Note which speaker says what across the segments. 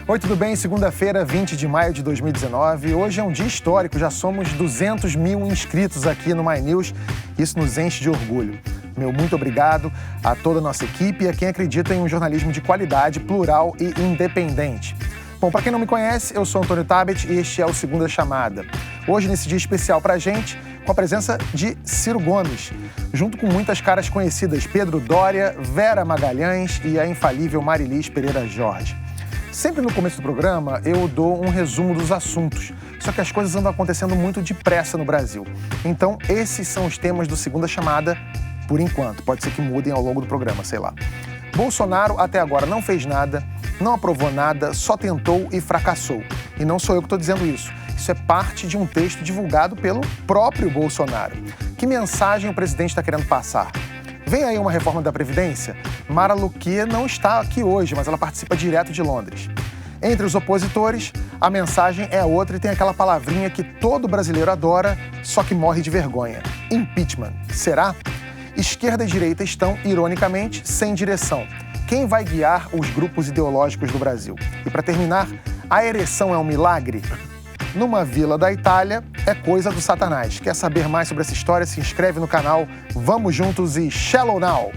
Speaker 1: Oi, tudo bem? Segunda-feira, 20 de maio de 2019. Hoje é um dia histórico, já somos 200 mil inscritos aqui no My News. Isso nos enche de orgulho. Meu muito obrigado a toda a nossa equipe e a quem acredita em um jornalismo de qualidade, plural e independente. Bom, para quem não me conhece, eu sou Antônio Tabet e este é o Segunda Chamada. Hoje, nesse dia especial pra gente, com a presença de Ciro Gomes, junto com muitas caras conhecidas, Pedro Doria, Vera Magalhães e a infalível Marilis Pereira Jorge. Sempre no começo do programa, eu dou um resumo dos assuntos, só que as coisas andam acontecendo muito depressa no Brasil. Então, esses são os temas do Segunda Chamada, por enquanto. Pode ser que mudem ao longo do programa, sei lá. Bolsonaro, até agora, não fez nada, não aprovou nada, só tentou e fracassou. E não sou eu que estou dizendo isso. Isso é parte de um texto divulgado pelo próprio Bolsonaro. Que mensagem o presidente está querendo passar? Vem aí uma reforma da Previdência? Mara Luquier não está aqui hoje, mas ela participa direto de Londres. Entre os opositores, a mensagem é outra e tem aquela palavrinha que todo brasileiro adora, só que morre de vergonha. Impeachment. Será? Esquerda e direita estão, ironicamente, sem direção. Quem vai guiar os grupos ideológicos do Brasil? E para terminar, a ereção é um milagre? Numa vila da Itália, é coisa do Satanás. Quer saber mais sobre essa história? Se inscreve no canal. Vamos juntos e Shallow Now!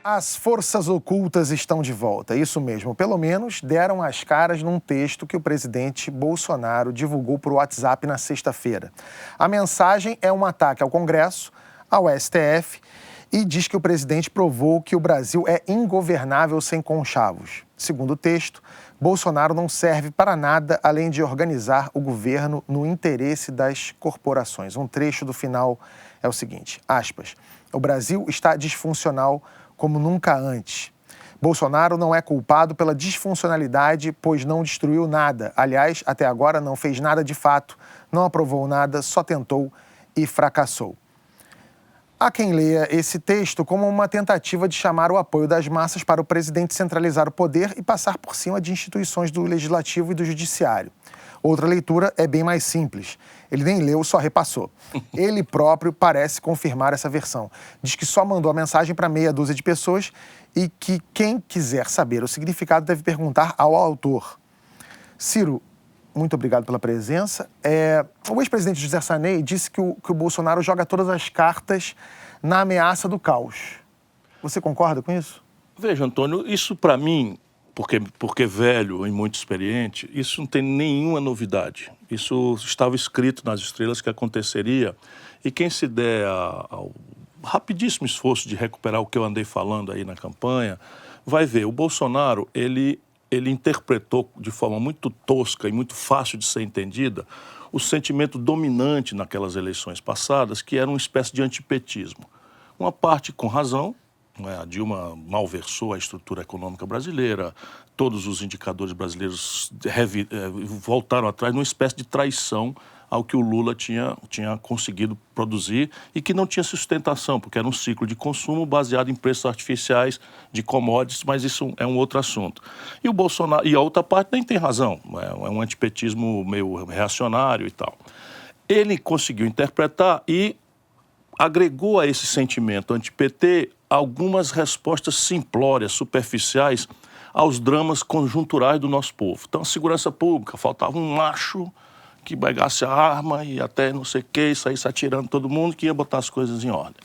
Speaker 1: As forças ocultas estão de volta, isso mesmo. Pelo menos deram as caras num texto que o presidente Bolsonaro divulgou por WhatsApp na sexta-feira. A mensagem é um ataque ao Congresso, ao STF, e diz que o presidente provou que o Brasil é ingovernável sem conchavos. Segundo o texto, Bolsonaro não serve para nada além de organizar o governo no interesse das corporações. Um trecho do final é o seguinte, aspas, o Brasil está disfuncional como nunca antes. Bolsonaro não é culpado pela disfuncionalidade, pois não destruiu nada. Aliás, até agora não fez nada de fato, não aprovou nada, só tentou e fracassou. Há quem leia esse texto como uma tentativa de chamar o apoio das massas para o presidente centralizar o poder e passar por cima de instituições do Legislativo e do Judiciário. Outra leitura é bem mais simples. Ele nem leu, só repassou. Ele próprio parece confirmar essa versão. Diz que só mandou a mensagem para meia dúzia de pessoas e que quem quiser saber o significado deve perguntar ao autor. Ciro, muito obrigado pela presença. O ex-presidente José Sarney disse que o Bolsonaro joga todas as cartas na ameaça do caos. Você concorda com isso?
Speaker 2: Veja, Antônio, isso para mim, porque velho e muito experiente, isso não tem nenhuma novidade. Isso estava escrito nas estrelas que aconteceria. E quem se der ao rapidíssimo esforço de recuperar o que eu andei falando aí na campanha, vai ver. O Bolsonaro, ele interpretou de forma muito tosca e muito fácil de ser entendida o sentimento dominante naquelas eleições passadas, que era uma espécie de antipetismo. Uma parte com razão, a Dilma malversou a estrutura econômica brasileira, todos os indicadores brasileiros voltaram atrás numa espécie de traição ao que o Lula tinha conseguido produzir e que não tinha sustentação, porque era um ciclo de consumo baseado em preços artificiais de commodities, mas isso é um outro assunto. E o Bolsonaro, e a outra parte nem tem razão, é um antipetismo meio reacionário e tal. Ele conseguiu interpretar e agregou a esse sentimento anti-PT algumas respostas simplórias, superficiais, aos dramas conjunturais do nosso povo. Então, a segurança pública, faltava um macho que pegasse a arma e até não sei o que, saísse atirando todo mundo, que ia botar as coisas em ordem.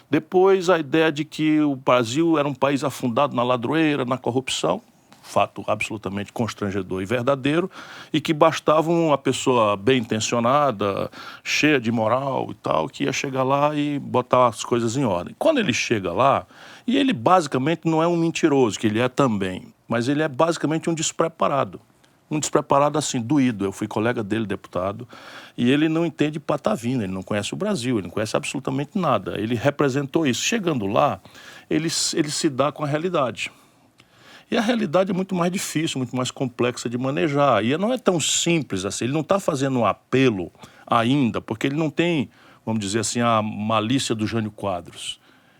Speaker 2: Depois, a ideia de que o Brasil era um país afundado na ladroeira, na corrupção, fato absolutamente constrangedor e verdadeiro, e que bastava uma pessoa bem intencionada, cheia de moral e tal, que ia chegar lá e botar as coisas em ordem. Quando ele chega lá, e ele basicamente não é um mentiroso, que ele é também, mas ele é basicamente um despreparado. Um despreparado assim, doído. Eu fui colega dele, deputado, e ele não entende patavina, ele não conhece o Brasil, ele não conhece absolutamente nada. Ele representou isso. Chegando lá, ele se dá com a realidade. E a realidade é muito mais difícil, muito mais complexa de manejar. E não é tão simples assim. Ele não está fazendo um apelo ainda, porque ele não tem, vamos dizer assim, a malícia do Jânio Quadros.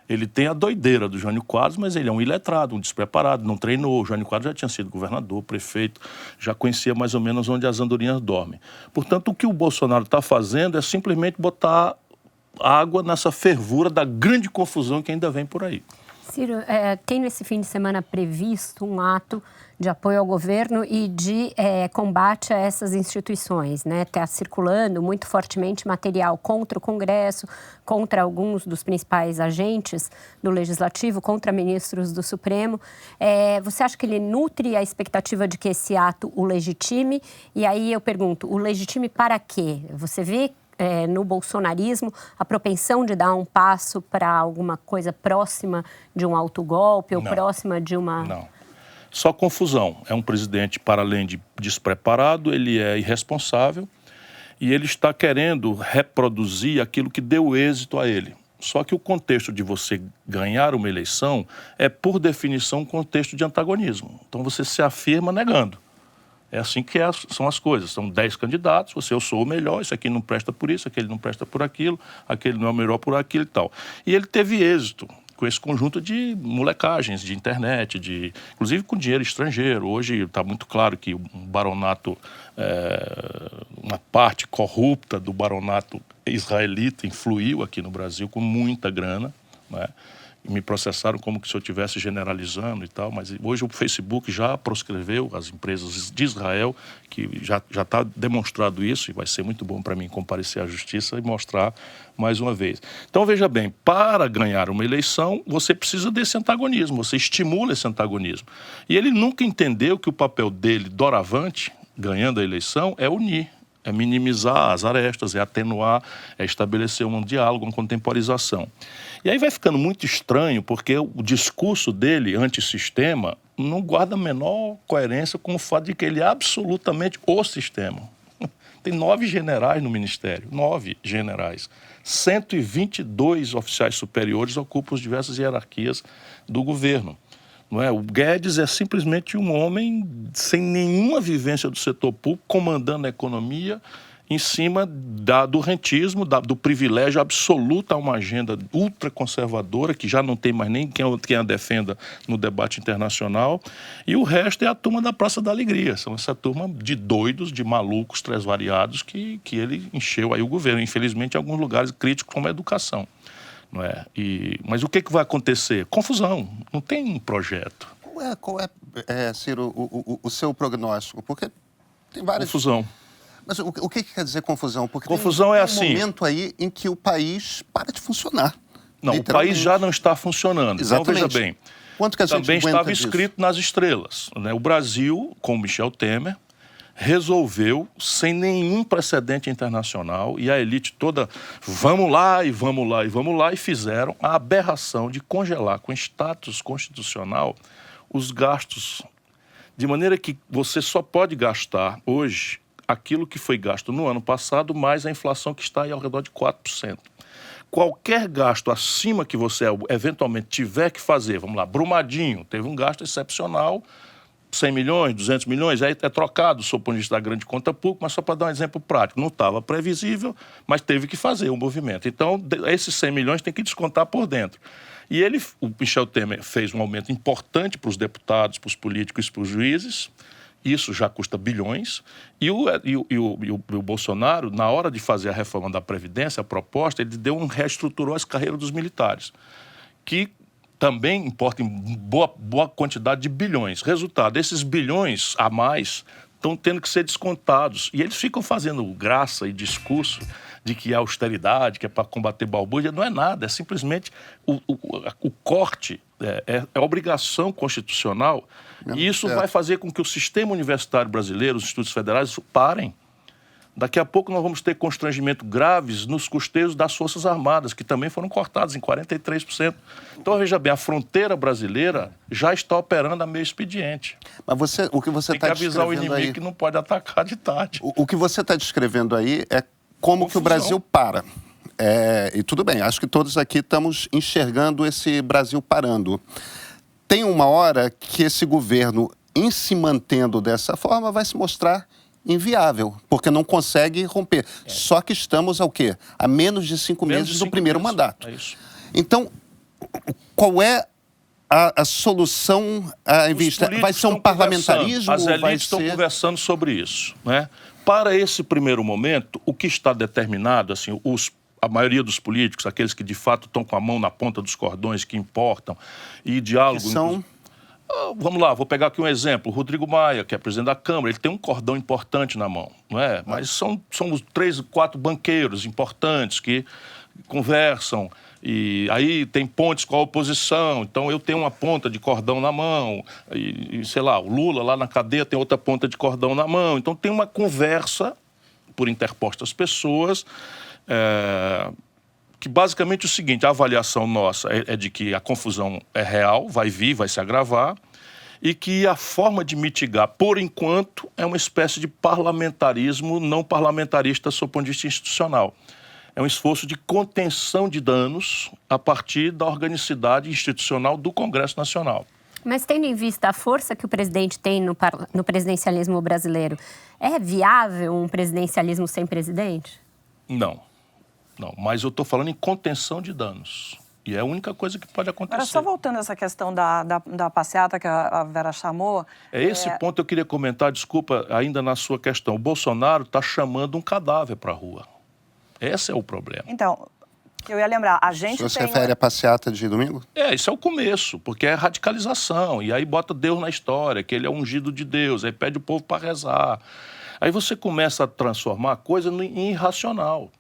Speaker 2: Ele tem a doideira do Jânio Quadros, mas ele é um iletrado, um despreparado, não treinou. O Jânio Quadros já tinha sido governador, prefeito, já conhecia mais ou menos onde as andorinhas dormem. Portanto, o que o Bolsonaro está fazendo é simplesmente botar água nessa fervura da grande confusão que ainda vem por aí.
Speaker 3: Ciro, tem nesse fim de semana previsto um ato de apoio ao governo e de combate a essas instituições, né? Está circulando muito fortemente material contra o Congresso, contra alguns dos principais agentes do Legislativo, contra ministros do Supremo. Você acha que ele nutre a expectativa de que esse ato o legitime? E aí eu pergunto, o legitime para quê? Você vê no bolsonarismo a propensão de dar um passo para alguma coisa próxima de um autogolpe ou próxima de uma...
Speaker 2: Não. Só confusão. É um presidente, para além de despreparado, ele é irresponsável e ele está querendo reproduzir aquilo que deu êxito a ele. Só que o contexto de você ganhar uma eleição é, por definição, um contexto de antagonismo. Então você se afirma negando. É assim que são as coisas. São 10 candidatos, eu sou o melhor, esse aqui não presta por isso, aquele não presta por aquilo, aquele não é o melhor por aquilo e tal. E ele teve êxito com esse conjunto de molecagens, de internet, inclusive com dinheiro estrangeiro. Hoje está muito claro que um baronato, uma parte corrupta do baronato israelita influiu aqui no Brasil com muita grana, né? Me processaram como se eu estivesse generalizando e tal, mas hoje o Facebook já proscreveu as empresas de Israel, que já está demonstrado isso, e vai ser muito bom para mim comparecer à justiça e mostrar mais uma vez. Então, veja bem, para ganhar uma eleição, você precisa desse antagonismo, você estimula esse antagonismo. E ele nunca entendeu que o papel dele, doravante, ganhando a eleição, é unir. É minimizar as arestas, é atenuar, é estabelecer um diálogo, uma contemporização. E aí vai ficando muito estranho, porque o discurso dele, antissistema, não guarda a menor coerência com o fato de que ele é absolutamente o sistema. Tem 9 generais no Ministério, 9 generais. 122 oficiais superiores ocupam as diversas hierarquias do governo. Não é? O Guedes é simplesmente um homem sem nenhuma vivência do setor público, comandando a economia em cima do rentismo, do privilégio absoluto a uma agenda ultraconservadora, que já não tem mais nem quem a defenda no debate internacional, e o resto é a turma da Praça da Alegria. São essa turma de doidos, de malucos, transvariados, que ele encheu aí o governo. Infelizmente, em alguns lugares críticos, como a educação. Não é? Mas o que vai acontecer? Confusão, não tem um projeto.
Speaker 4: Qual é, Ciro, o seu prognóstico? Porque tem várias...
Speaker 2: Confusão.
Speaker 4: Mas o que quer dizer confusão? Porque
Speaker 2: confusão é assim...
Speaker 4: Tem um momento aí em que o país para de funcionar.
Speaker 2: Não, o país já não está funcionando.
Speaker 4: Exatamente.
Speaker 2: Então, veja bem,
Speaker 4: quanto que a gente
Speaker 2: também estava
Speaker 4: disso?
Speaker 2: escrito nas estrelas. Né? O Brasil, com Michel Temer, resolveu, sem nenhum precedente internacional, e a elite toda, vamos lá, e vamos lá, e vamos lá, e fizeram a aberração de congelar com status constitucional os gastos, de maneira que você só pode gastar hoje aquilo que foi gasto no ano passado, mais a inflação que está aí ao redor de 4%. Qualquer gasto acima que você eventualmente tiver que fazer, vamos lá, Brumadinho, teve um gasto excepcional, 100 milhões, 200 milhões, aí é trocado, sob o ponto de vista da grande conta pública, mas só para dar um exemplo prático, não estava previsível, mas teve que fazer o movimento. Então, esses 100 milhões tem que descontar por dentro. E o Michel Temer fez um aumento importante para os deputados, para os políticos e para os juízes, isso já custa bilhões, e o Bolsonaro, na hora de fazer a reforma da Previdência, a proposta, ele reestruturou as carreiras dos militares, que também importa em boa quantidade de bilhões. Resultado, esses bilhões a mais estão tendo que ser descontados. E eles ficam fazendo graça e discurso de que é austeridade, que é para combater balbúrdia. Não é nada, é simplesmente o corte, é obrigação constitucional. E isso vai fazer com que o sistema universitário brasileiro, os institutos federais, parem. Daqui a pouco nós vamos ter constrangimento graves nos custeios das Forças Armadas, que também foram cortados em 43%. Então, veja bem, a fronteira brasileira já está operando a meio expediente.
Speaker 4: Mas o que você
Speaker 2: tem que avisar o inimigo
Speaker 4: aí,
Speaker 2: que não pode atacar de tarde.
Speaker 4: O que você está descrevendo aí é como confusão. Que o Brasil para. E tudo bem, acho que todos aqui estamos enxergando esse Brasil parando. Tem uma hora que esse governo, em se mantendo dessa forma, vai se mostrar inviável, porque não consegue romper. Só que estamos ao quê? A menos de 5 meses do primeiro mandato.
Speaker 2: É isso.
Speaker 4: Então, qual é a solução a vista? Vai ser um parlamentarismo?
Speaker 2: As elites estão conversando sobre isso, né? Para esse primeiro momento, o que está determinado, assim, a maioria dos políticos, aqueles que de fato estão com a mão na ponta dos cordões, que importam, e diálogo...
Speaker 4: Que são...
Speaker 2: Vamos lá, vou pegar aqui um exemplo. O Rodrigo Maia, que é presidente da Câmara, ele tem um cordão importante na mão, não é? Mas são os 3, 4 banqueiros importantes que conversam, e aí tem pontes com a oposição, então eu tenho uma ponta de cordão na mão, e sei lá, o Lula lá na cadeia tem outra ponta de cordão na mão, então tem uma conversa por interpostas pessoas, que basicamente é o seguinte: a avaliação nossa é de que a confusão é real, vai vir, vai se agravar, e que a forma de mitigar, por enquanto, é uma espécie de parlamentarismo não parlamentarista sob o ponto de vista institucional. É um esforço de contenção de danos a partir da organicidade institucional do Congresso Nacional.
Speaker 3: Mas tendo em vista a força que o presidente tem no presidencialismo brasileiro, é viável um presidencialismo sem presidente?
Speaker 2: Não, mas eu estou falando em contenção de danos. E é a única coisa que pode acontecer.
Speaker 5: Agora, só voltando a essa questão da passeata que a Vera chamou...
Speaker 2: Esse ponto que eu queria comentar, desculpa, ainda na sua questão. O Bolsonaro está chamando um cadáver para a rua. Esse é o problema.
Speaker 5: Então, eu ia lembrar, a gente
Speaker 4: Você se refere à passeata de domingo?
Speaker 2: Isso é o começo, porque é radicalização. E aí bota Deus na história, que ele é ungido de Deus, aí pede o povo para rezar. Aí você começa a transformar a coisa em irracional.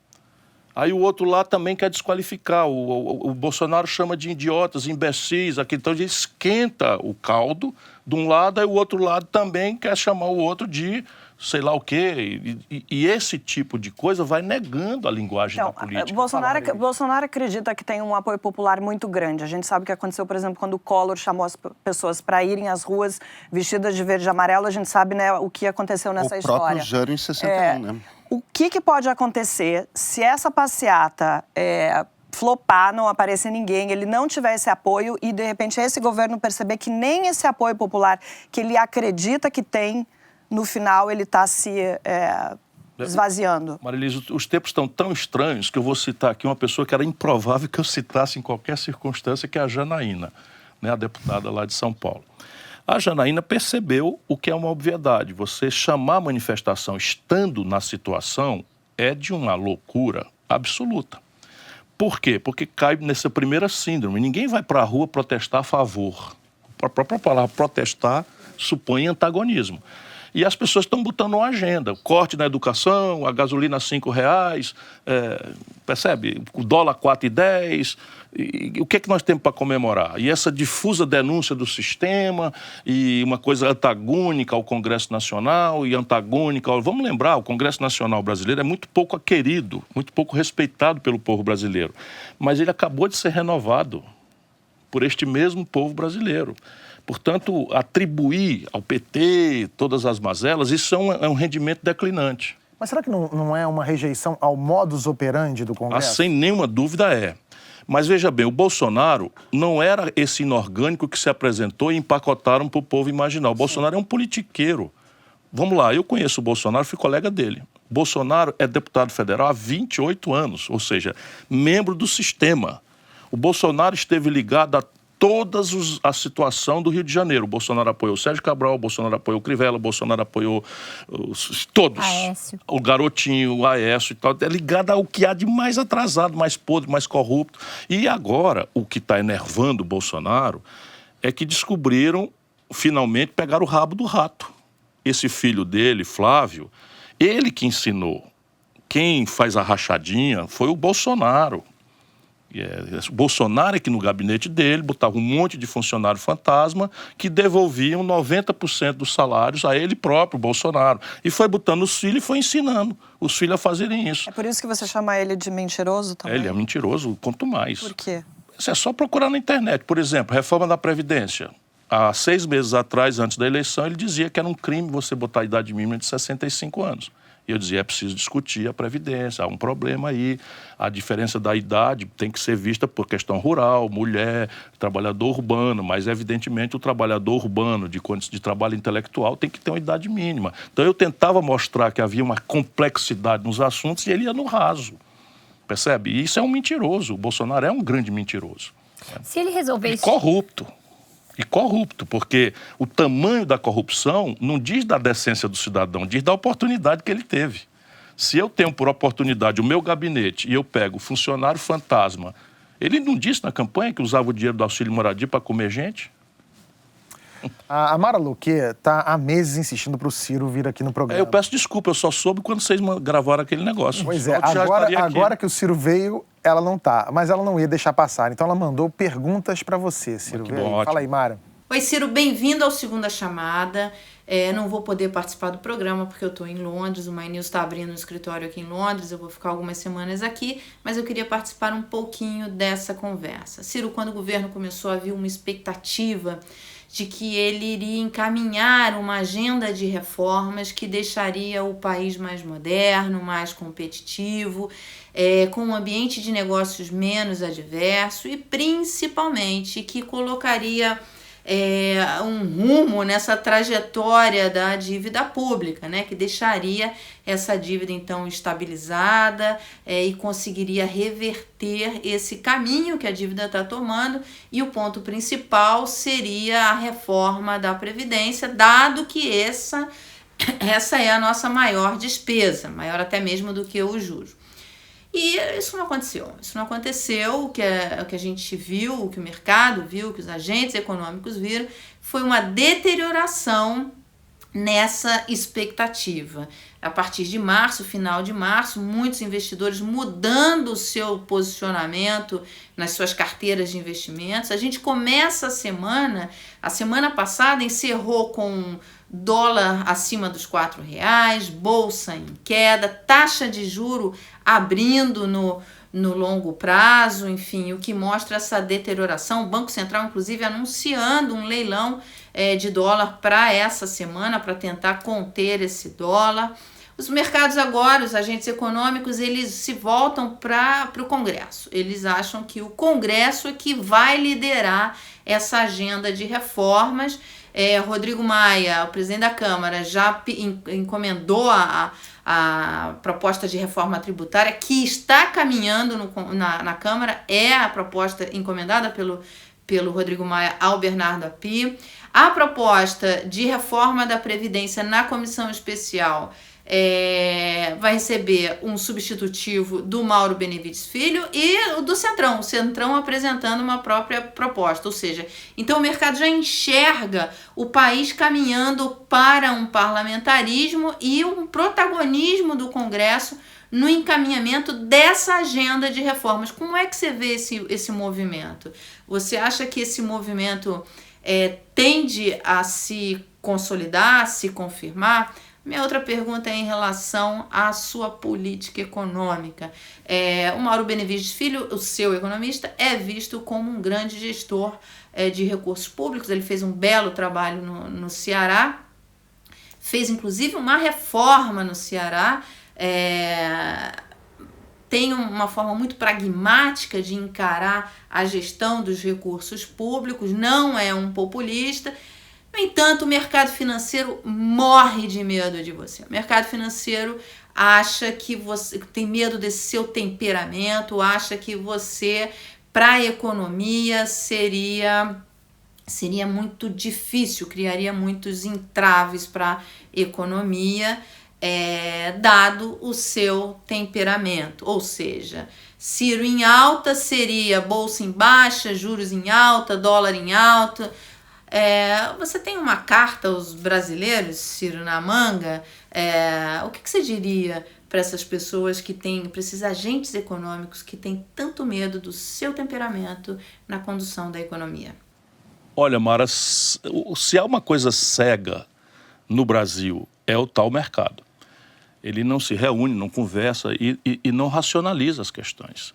Speaker 2: Aí o outro lá também quer desqualificar. O Bolsonaro chama de idiotas, imbecis, aqui. Então ele esquenta o caldo de um lado, aí o outro lado também quer chamar o outro de sei lá o quê. E esse tipo de coisa vai negando a linguagem da política.
Speaker 5: Bolsonaro acredita que tem um apoio popular muito grande. A gente sabe o que aconteceu, por exemplo, quando o Collor chamou as pessoas para irem às ruas vestidas de verde e amarelo. A gente sabe, né, o que aconteceu nessa história.
Speaker 4: O próprio Jânio em 61, né?
Speaker 5: O que pode acontecer se essa passeata flopar, não aparecer ninguém, ele não tiver esse apoio e, de repente, esse governo perceber que nem esse apoio popular que ele acredita que tem, no final, ele está se esvaziando?
Speaker 2: Marilisa, os tempos estão tão estranhos que eu vou citar aqui uma pessoa que era improvável que eu citasse em qualquer circunstância, que é a Janaína, né, a deputada lá de São Paulo. A Janaína percebeu o que é uma obviedade. Você chamar a manifestação estando na situação é de uma loucura absoluta. Por quê? Porque cai nessa primeira síndrome. Ninguém vai para a rua protestar a favor. A própria palavra protestar supõe antagonismo. E as pessoas estão botando uma agenda. Corte na educação, a gasolina a R$5, percebe? O dólar 4,10. E o que é que nós temos para comemorar? E essa difusa denúncia do sistema e uma coisa antagônica ao Congresso Nacional e antagônica ao... Vamos lembrar, o Congresso Nacional brasileiro é muito pouco querido, muito pouco respeitado pelo povo brasileiro. Mas ele acabou de ser renovado por este mesmo povo brasileiro. Portanto, atribuir ao PT todas as mazelas, isso é um rendimento declinante.
Speaker 1: Mas será que não é uma rejeição ao modus operandi do Congresso?
Speaker 2: Sem nenhuma dúvida é. Mas veja bem, o Bolsonaro não era esse inorgânico que se apresentou e empacotaram para o povo imaginar. O Bolsonaro é um politiqueiro. Vamos lá, eu conheço o Bolsonaro, fui colega dele. O Bolsonaro é deputado federal há 28 anos, ou seja, membro do sistema. O Bolsonaro esteve ligado a a situação do Rio de Janeiro. O Bolsonaro apoiou o Sérgio Cabral, o Bolsonaro apoiou o Crivella, o Bolsonaro apoiou todos.
Speaker 3: Aécio.
Speaker 2: O Garotinho, o Aécio e tal. É ligado ao que há de mais atrasado, mais podre, mais corrupto. E agora, o que está enervando o Bolsonaro é que descobriram, finalmente, pegar o rabo do rato. Esse filho dele, Flávio, ele que ensinou. Quem faz a rachadinha foi o Bolsonaro. O Bolsonaro é que no gabinete dele botava um monte de funcionário fantasma que devolviam 90% dos salários a ele próprio, Bolsonaro. E foi botando os filhos e foi ensinando os filhos a fazerem isso.
Speaker 5: É por isso que você chama ele de mentiroso também?
Speaker 2: Ele é mentiroso, quanto mais.
Speaker 5: Por quê?
Speaker 2: É só procurar na internet. Por exemplo, reforma da Previdência. Há 6 meses atrás, antes da eleição, ele dizia que era um crime você botar a idade mínima de 65 anos. E eu dizia, é preciso discutir a Previdência, há um problema aí, a diferença da idade tem que ser vista por questão rural, mulher, trabalhador urbano, mas evidentemente o trabalhador urbano de trabalho intelectual tem que ter uma idade mínima. Então eu tentava mostrar que havia uma complexidade nos assuntos e ele ia no raso, percebe? E isso é um mentiroso, o Bolsonaro é um grande mentiroso.
Speaker 3: Se ele resolver isso...
Speaker 2: E corrupto, porque o tamanho da corrupção não diz da decência do cidadão, diz da oportunidade que ele teve. Se eu tenho por oportunidade o meu gabinete e eu pego o funcionário fantasma, ele não disse na campanha que usava o dinheiro do auxílio moradia para comer gente?
Speaker 1: A Mara Luque está há meses insistindo para o Ciro vir aqui no programa.
Speaker 2: Eu peço desculpa, eu só soube quando vocês gravaram aquele negócio.
Speaker 1: Pois é, agora que o Ciro veio, ela não tá, mas ela não ia deixar passar. Então ela mandou perguntas para você, Ciro. Fala aí, Mara.
Speaker 6: Oi, Ciro, bem-vindo ao Segunda Chamada. Não vou poder participar do programa porque eu estou em Londres, o My News está abrindo um escritório aqui em Londres, eu vou ficar algumas semanas aqui, mas eu queria participar um pouquinho dessa conversa. Ciro, quando o governo começou a vir uma expectativa de que ele iria encaminhar uma agenda de reformas que deixaria o país mais moderno, mais competitivo, com um ambiente de negócios menos adverso e principalmente que colocaria um rumo nessa trajetória da dívida pública, né, que deixaria essa dívida então estabilizada e conseguiria reverter esse caminho que a dívida está tomando, e o ponto principal seria a reforma da Previdência, dado que essa é a nossa maior despesa, maior até mesmo do que o juro. E isso não aconteceu. O que a gente viu, o que o mercado viu, o que os agentes econômicos viram, foi uma deterioração nessa expectativa. A partir de março, final de março, muitos investidores mudando o seu posicionamento nas suas carteiras de investimentos. A gente começa a semana passada encerrou com dólar acima dos R$4, bolsa em queda, taxa de juro abrindo no longo prazo, enfim, o que mostra essa deterioração. O Banco Central, inclusive, anunciando um leilão de dólar para essa semana, para tentar conter esse dólar. Os mercados agora, os agentes econômicos, eles se voltam para o Congresso. Eles acham que o Congresso é que vai liderar essa agenda de reformas. Rodrigo Maia, o presidente da Câmara, já encomendou a proposta de reforma tributária que está caminhando na Câmara, é a proposta encomendada pelo Rodrigo Maia ao Bernardo Api. A proposta de reforma da Previdência na comissão especial vai receber um substitutivo do Mauro Benevides Filho e do Centrão, o Centrão apresentando uma própria proposta, ou seja, então o mercado já enxerga o país caminhando para um parlamentarismo e um protagonismo do Congresso no encaminhamento dessa agenda de reformas. Como é que você vê esse movimento? Você acha que esse movimento tende a se consolidar, a se confirmar? Minha outra pergunta é em relação à sua política econômica. O Mauro Benevides Filho, o seu economista, é visto como um grande gestor de recursos públicos. Ele fez um belo trabalho no Ceará, fez inclusive uma reforma no Ceará, tem uma forma muito pragmática de encarar a gestão dos recursos públicos, não é um populista. No entanto, o mercado financeiro morre de medo de você. O mercado financeiro acha que você tem medo desse seu temperamento, acha que você, para a economia, seria muito difícil, criaria muitos entraves para a economia, dado o seu temperamento. Ou seja, Ciro em alta seria bolsa em baixa, juros em alta, dólar em alta. Você tem uma carta aos brasileiros, Ciro, na manga? O que você diria para essas pessoas para esses agentes econômicos que têm tanto medo do seu temperamento na condução da economia?
Speaker 2: Olha, Mara, se há uma coisa cega no Brasil, é o tal mercado. Ele não se reúne, não conversa e não racionaliza as questões.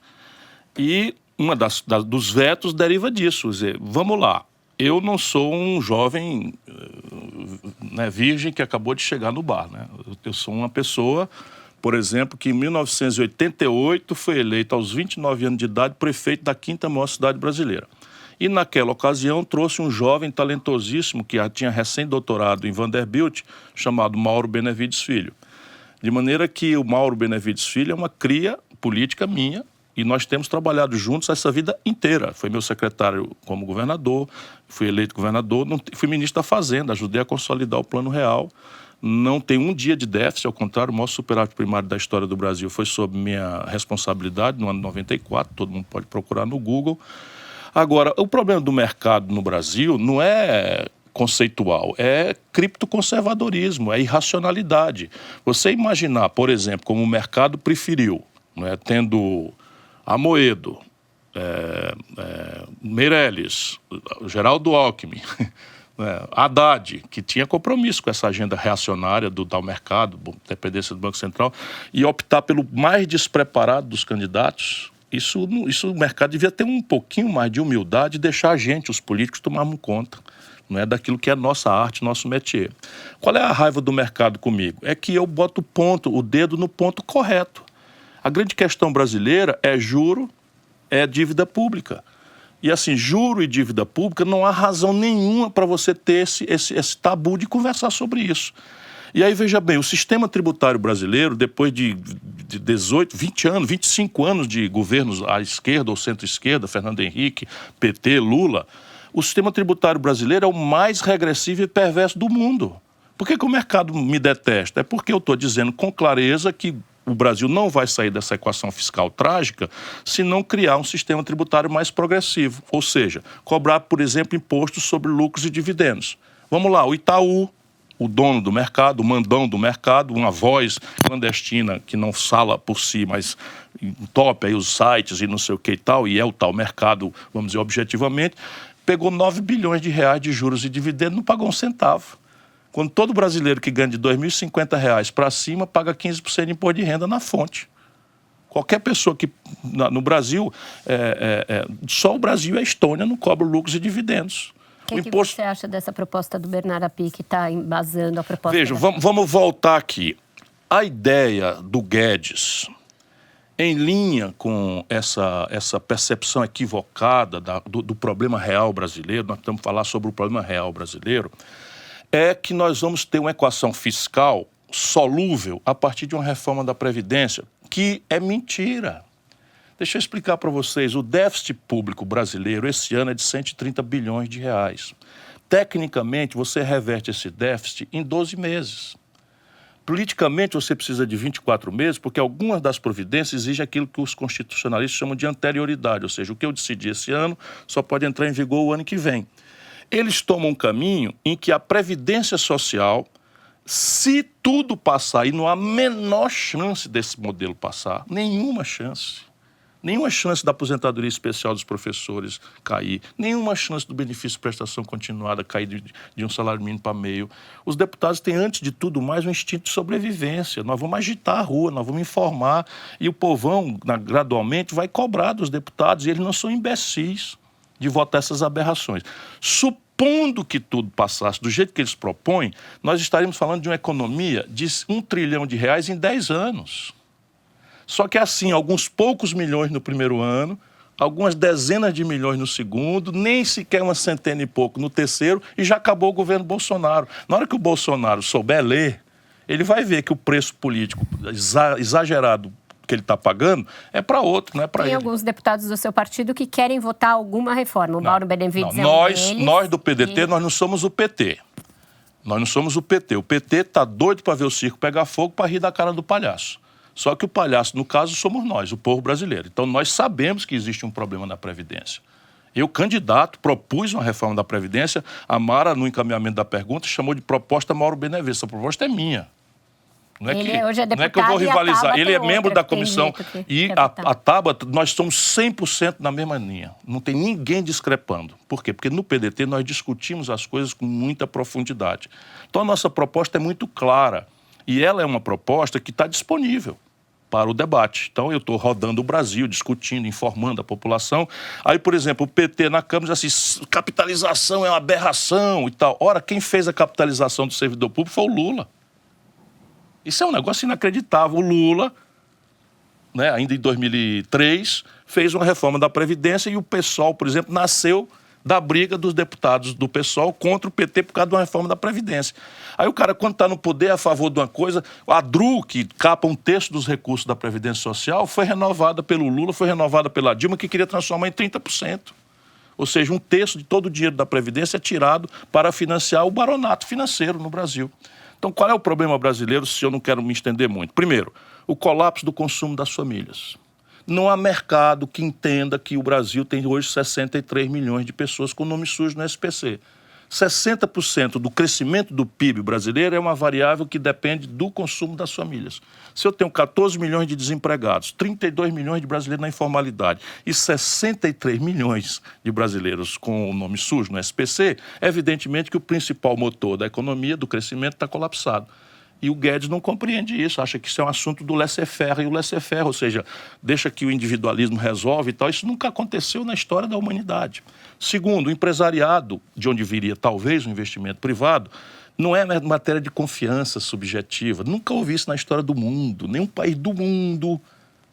Speaker 2: E uma dos vetos deriva disso. Quer dizer, vamos lá. Eu não sou um jovem virgem que acabou de chegar no bar, né? Eu sou uma pessoa, por exemplo, que em 1988 foi eleito aos 29 anos de idade prefeito da quinta maior cidade brasileira. E naquela ocasião trouxe um jovem talentosíssimo que tinha recém-doutorado em Vanderbilt, chamado Mauro Benevides Filho. De maneira que o Mauro Benevides Filho é uma cria política minha, E nós temos trabalhado juntos essa vida inteira. Foi meu secretário como governador, fui eleito governador, fui ministro da Fazenda, ajudei a consolidar o Plano Real. Não tem um dia de déficit, ao contrário, o maior superávit primário da história do Brasil foi sob minha responsabilidade no ano 94, todo mundo pode procurar no Google. Agora, o problema do mercado no Brasil não é conceitual, é criptoconservadorismo, é irracionalidade. Você imaginar, por exemplo, como o mercado preferiu, né, tendo Amoedo, Meirelles, Geraldo Alckmin, Haddad, que tinha compromisso com essa agenda reacionária do tal mercado, dependência do Banco Central, e optar pelo mais despreparado dos candidatos, isso o mercado devia ter um pouquinho mais de humildade e deixar a gente, os políticos, tomarmos conta, não é, daquilo que é nossa arte, nosso métier. Qual é a raiva do mercado comigo? É que eu boto o dedo no ponto correto. A grande questão brasileira é juro, é dívida pública. E assim, juro e dívida pública, não há razão nenhuma para você ter esse tabu de conversar sobre isso. E aí, veja bem, o sistema tributário brasileiro, depois de 18, 20 anos, 25 anos de governos à esquerda ou centro-esquerda, Fernando Henrique, PT, Lula, o sistema tributário brasileiro é o mais regressivo e perverso do mundo. Por que o mercado me detesta? É porque eu estou dizendo com clareza que o Brasil não vai sair dessa equação fiscal trágica se não criar um sistema tributário mais progressivo. Ou seja, cobrar, por exemplo, impostos sobre lucros e dividendos. Vamos lá, o Itaú, o dono do mercado, o mandão do mercado, uma voz clandestina que não fala por si, mas entope aí os sites e não sei o que e tal, e é o tal mercado, vamos dizer, objetivamente, pegou 9 bilhões de reais de juros e dividendos, não pagou um centavo. Quando todo brasileiro que ganha de R$ 2.050 para cima paga 15% de imposto de renda na fonte. Qualquer pessoa que, no Brasil, só o Brasil e a Estônia não cobram lucros e dividendos.
Speaker 3: O que você acha dessa proposta do Bernard Api, que está embasando a proposta?
Speaker 2: Veja, vamos voltar aqui. A ideia do Guedes, em linha com essa percepção equivocada do problema real brasileiro, nós estamos falando sobre o problema real brasileiro, é que nós vamos ter uma equação fiscal solúvel a partir de uma reforma da Previdência, que é mentira. Deixa eu explicar para vocês, o déficit público brasileiro esse ano é de 130 bilhões de reais. Tecnicamente, você reverte esse déficit em 12 meses. Politicamente, você precisa de 24 meses, porque algumas das providências exigem aquilo que os constitucionalistas chamam de anterioridade, ou seja, o que eu decidi esse ano só pode entrar em vigor o ano que vem. Eles tomam um caminho em que a Previdência Social, se tudo passar, e não há a menor chance desse modelo passar, nenhuma chance da aposentadoria especial dos professores cair, nenhuma chance do benefício de prestação continuada cair de um salário mínimo para meio. Os deputados têm, antes de tudo mais, um instinto de sobrevivência. Nós vamos agitar a rua, nós vamos informar, e o povão, gradualmente, vai cobrar dos deputados, e eles não são imbecis de votar essas aberrações. Supondo que tudo passasse do jeito que eles propõem, nós estaríamos falando de uma economia de R$1 trilhão em 10 anos. Só que assim, alguns poucos milhões no primeiro ano, algumas dezenas de milhões no segundo, nem sequer uma centena e pouco no terceiro, e já acabou o governo Bolsonaro. Na hora que o Bolsonaro souber ler, ele vai ver que o preço político exagerado que ele está pagando é para outro, não é para ele.
Speaker 3: Tem alguns deputados do seu partido que querem votar alguma reforma. O Mauro Benevides é um deles.
Speaker 2: Nós do PDT, nós não somos o PT. Nós não somos o PT. O PT está doido para ver o circo pegar fogo para rir da cara do palhaço. Só que o palhaço, no caso, somos nós, o povo brasileiro. Então, nós sabemos que existe um problema na Previdência. Eu, candidato, propus uma reforma da Previdência. A Mara, no encaminhamento da pergunta, chamou de proposta Mauro Benevides. Essa proposta é minha. Não é, não é que eu vou rivalizar. Ele é membro da comissão. E a Tabata, nós somos 100% na mesma linha. Não tem ninguém discrepando. Por quê? Porque no PDT nós discutimos as coisas com muita profundidade. Então, a nossa proposta é muito clara. E ela é uma proposta que está disponível para o debate. Então, eu estou rodando o Brasil, discutindo, informando a população. Aí, por exemplo, o PT na Câmara diz assim, capitalização é uma aberração e tal. Ora, quem fez a capitalização do servidor público foi o Lula. Isso é um negócio inacreditável. O Lula, ainda em 2003, fez uma reforma da Previdência e o PSOL, por exemplo, nasceu da briga dos deputados do PSOL contra o PT por causa de uma reforma da Previdência. Aí o cara, quando está no poder a favor de uma coisa, a DRU, que capa um terço dos recursos da Previdência Social, foi renovada pelo Lula, foi renovada pela Dilma, que queria transformar em 30%. Ou seja, um terço de todo o dinheiro da Previdência é tirado para financiar o baronato financeiro no Brasil. Então, qual é o problema brasileiro, se eu não quero me estender muito? Primeiro, o colapso do consumo das famílias. Não há mercado que entenda que o Brasil tem hoje 63 milhões de pessoas com nome sujo no SPC. 60% do crescimento do PIB brasileiro é uma variável que depende do consumo das famílias. Se eu tenho 14 milhões de desempregados, 32 milhões de brasileiros na informalidade e 63 milhões de brasileiros com o nome sujo no SPC, evidentemente que o principal motor da economia, do crescimento, está colapsado. E o Guedes não compreende isso, acha que isso é um assunto do laissez-faire, e o laissez-faire, ou seja, deixa que o individualismo resolve e tal. Isso nunca aconteceu na história da humanidade. Segundo, o empresariado, de onde viria talvez o investimento privado, não é matéria de confiança subjetiva. Nunca houve isso na história do mundo. Nenhum país do mundo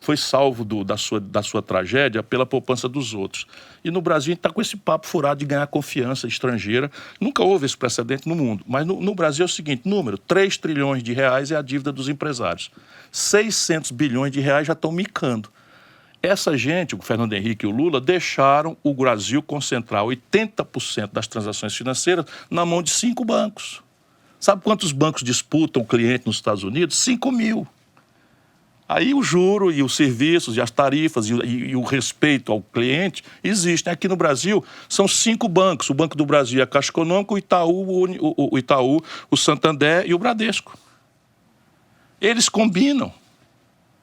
Speaker 2: foi salvo da sua tragédia pela poupança dos outros. E no Brasil a gente está com esse papo furado de ganhar confiança estrangeira. Nunca houve esse precedente no mundo. Mas no Brasil é o seguinte, número, 3 trilhões de reais é a dívida dos empresários. 600 bilhões de reais já estão micando. Essa gente, o Fernando Henrique e o Lula, deixaram o Brasil concentrar 80% das transações financeiras na mão de 5 bancos. Sabe quantos bancos disputam o cliente nos Estados Unidos? 5 mil. Aí o juro e os serviços e as tarifas e o respeito ao cliente existem. Aqui no Brasil são 5 bancos. O Banco do Brasil, a Caixa Econômica, o Itaú, o Santander e o Bradesco. Eles combinam,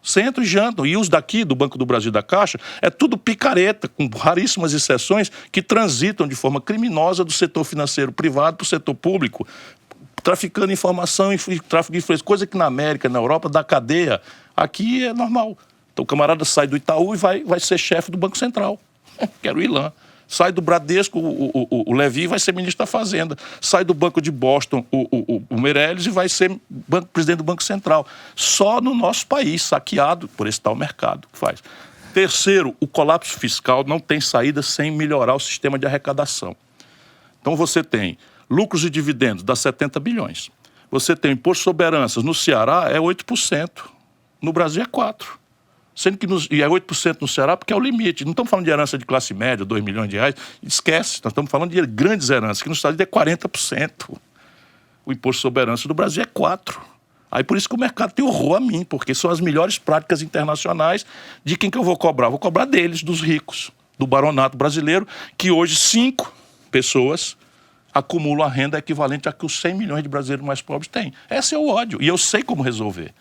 Speaker 2: sentam e jantam. E os daqui, do Banco do Brasil e da Caixa, é tudo picareta, com raríssimas exceções, que transitam de forma criminosa do setor financeiro privado para o setor público, traficando informação e tráfico de influência, coisa que na América, na Europa, da cadeia, aqui é normal. Então o camarada sai do Itaú e vai ser chefe do Banco Central, que era o Ilan. Sai do Bradesco, o Levi vai ser ministro da Fazenda. Sai do Banco de Boston, o Meirelles, e vai ser presidente do Banco Central. Só no nosso país, saqueado por esse tal mercado que faz. Terceiro, o colapso fiscal não tem saída sem melhorar o sistema de arrecadação. Então você tem lucros e dividendos, dá 70 bilhões. Você tem imposto sobre heranças, no Ceará é 8%, no Brasil é 4%. Sendo que e é 8% no Ceará porque é o limite. Não estamos falando de herança de classe média, 2 milhões de reais, esquece. Nós estamos falando de grandes heranças, que no Estado é 40%. O imposto sobre herança do Brasil é 4%. Aí por isso que o mercado tem horror a mim, porque são as melhores práticas internacionais. De quem que eu vou cobrar? Vou cobrar deles, dos ricos, do baronato brasileiro, que hoje 5 pessoas acumulam a renda equivalente a que os 100 milhões de brasileiros mais pobres têm. Esse é o ódio, e eu sei como resolver.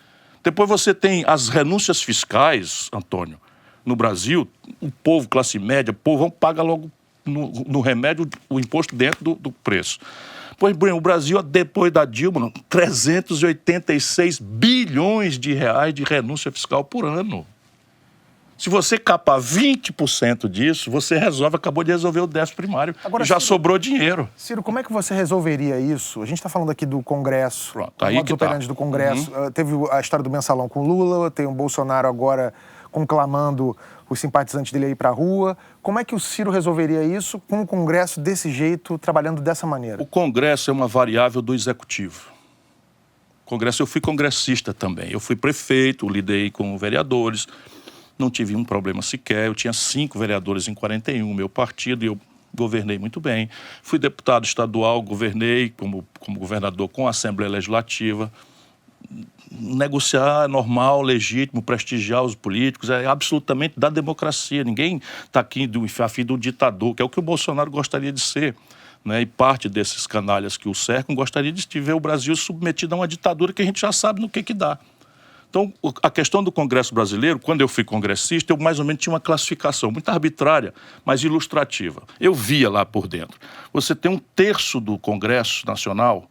Speaker 2: Depois você tem as renúncias fiscais, Antônio. No Brasil, o povo, classe média, o povo paga logo no remédio o imposto dentro do preço. Pois bem, o Brasil, depois da Dilma, 386 bilhões de reais de renúncia fiscal por ano. Se você capar 20% disso, você acabou de resolver o déficit primário. Agora, e já sobrou dinheiro.
Speaker 1: Ciro, como é que você resolveria isso? A gente está falando aqui do Congresso,
Speaker 2: pronto, aí que
Speaker 1: tá. Do Congresso. Teve a história do mensalão com Lula, tem o Bolsonaro agora conclamando os simpatizantes dele aí para a rua. Como é que o Ciro resolveria isso com o Congresso desse jeito, trabalhando dessa maneira?
Speaker 2: O Congresso é uma variável do Executivo. Eu fui congressista também. Eu fui prefeito, lidei com vereadores. Não tive um problema sequer, eu tinha 5 vereadores em 41, meu partido, e eu governei muito bem. Fui deputado estadual, governei como governador com a Assembleia Legislativa. Negociar é normal, legítimo, prestigiar os políticos, é absolutamente da democracia. Ninguém está aqui a fim do ditador, que é o que o Bolsonaro gostaria de ser. Né? E parte desses canalhas que o cercam gostaria de ver o Brasil submetido a uma ditadura que a gente já sabe no que dá. Então, a questão do Congresso brasileiro, quando eu fui congressista, eu mais ou menos tinha uma classificação muito arbitrária, mas ilustrativa. Eu via lá por dentro. Você tem 1/3 do Congresso Nacional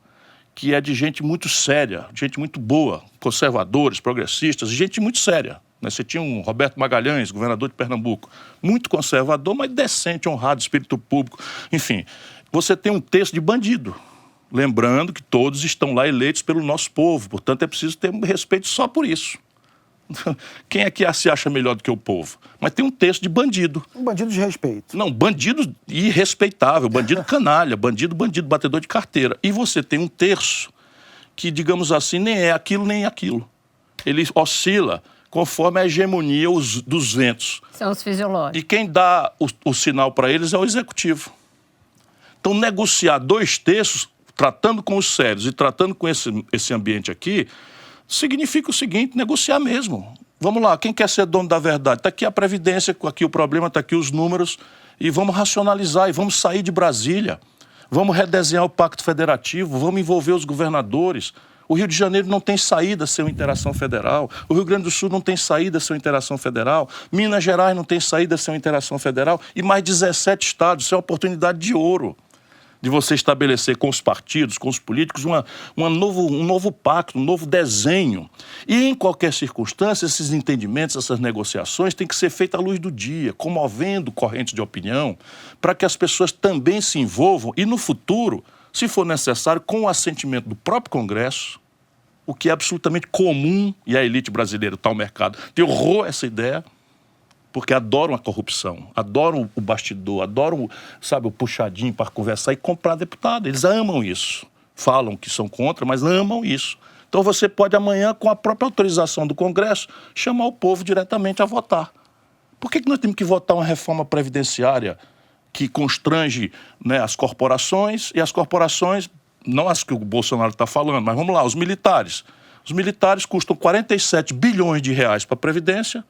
Speaker 2: que é de gente muito séria, gente muito boa, conservadores, progressistas, gente muito séria. Você tinha um Roberto Magalhães, governador de Pernambuco, muito conservador, mas decente, honrado, espírito público. Enfim, você tem 1/3 de bandido. Lembrando que todos estão lá eleitos pelo nosso povo, portanto é preciso ter respeito só por isso. Quem é que se acha melhor do que o povo? Mas tem um terço de bandido.
Speaker 1: Um bandido de respeito.
Speaker 2: Não, bandido irrespeitável, bandido canalha, bandido, batedor de carteira. E você tem um terço que, digamos assim, nem é aquilo nem aquilo. Ele oscila conforme a hegemonia dos ventos.
Speaker 3: São os fisiológicos.
Speaker 2: E quem dá o sinal para eles é o executivo. Então, negociar 2/3, tratando com os sérios e tratando com esse ambiente aqui, significa o seguinte, negociar mesmo. Vamos lá, quem quer ser dono da verdade? Está aqui a Previdência, aqui o problema, está aqui os números, e vamos racionalizar, e vamos sair de Brasília. Vamos redesenhar o Pacto Federativo, vamos envolver os governadores. O Rio de Janeiro não tem saída sem uma interação federal. O Rio Grande do Sul não tem saída sem uma interação federal. Minas Gerais não tem saída sem uma interação federal. E mais 17 estados. Isso é uma oportunidade de ouro de você estabelecer com os partidos, com os políticos, um novo pacto, um novo desenho. E, em qualquer circunstância, esses entendimentos, essas negociações têm que ser feitas à luz do dia, comovendo correntes de opinião, para que as pessoas também se envolvam e, no futuro, se for necessário, com o assentimento do próprio Congresso, o que é absolutamente comum, e a elite brasileira está ao mercado, tem horror a essa ideia, porque adoram a corrupção, adoram o bastidor, adoram, sabe, o puxadinho para conversar e comprar deputado. Eles amam isso. Falam que são contra, mas amam isso. Então você pode amanhã, com a própria autorização do Congresso, chamar o povo diretamente a votar. Por que nós temos que votar uma reforma previdenciária que constrange, né, as corporações, e as corporações, não as que o Bolsonaro está falando, mas vamos lá, os militares. Os militares custam 47 bilhões de reais para a Previdência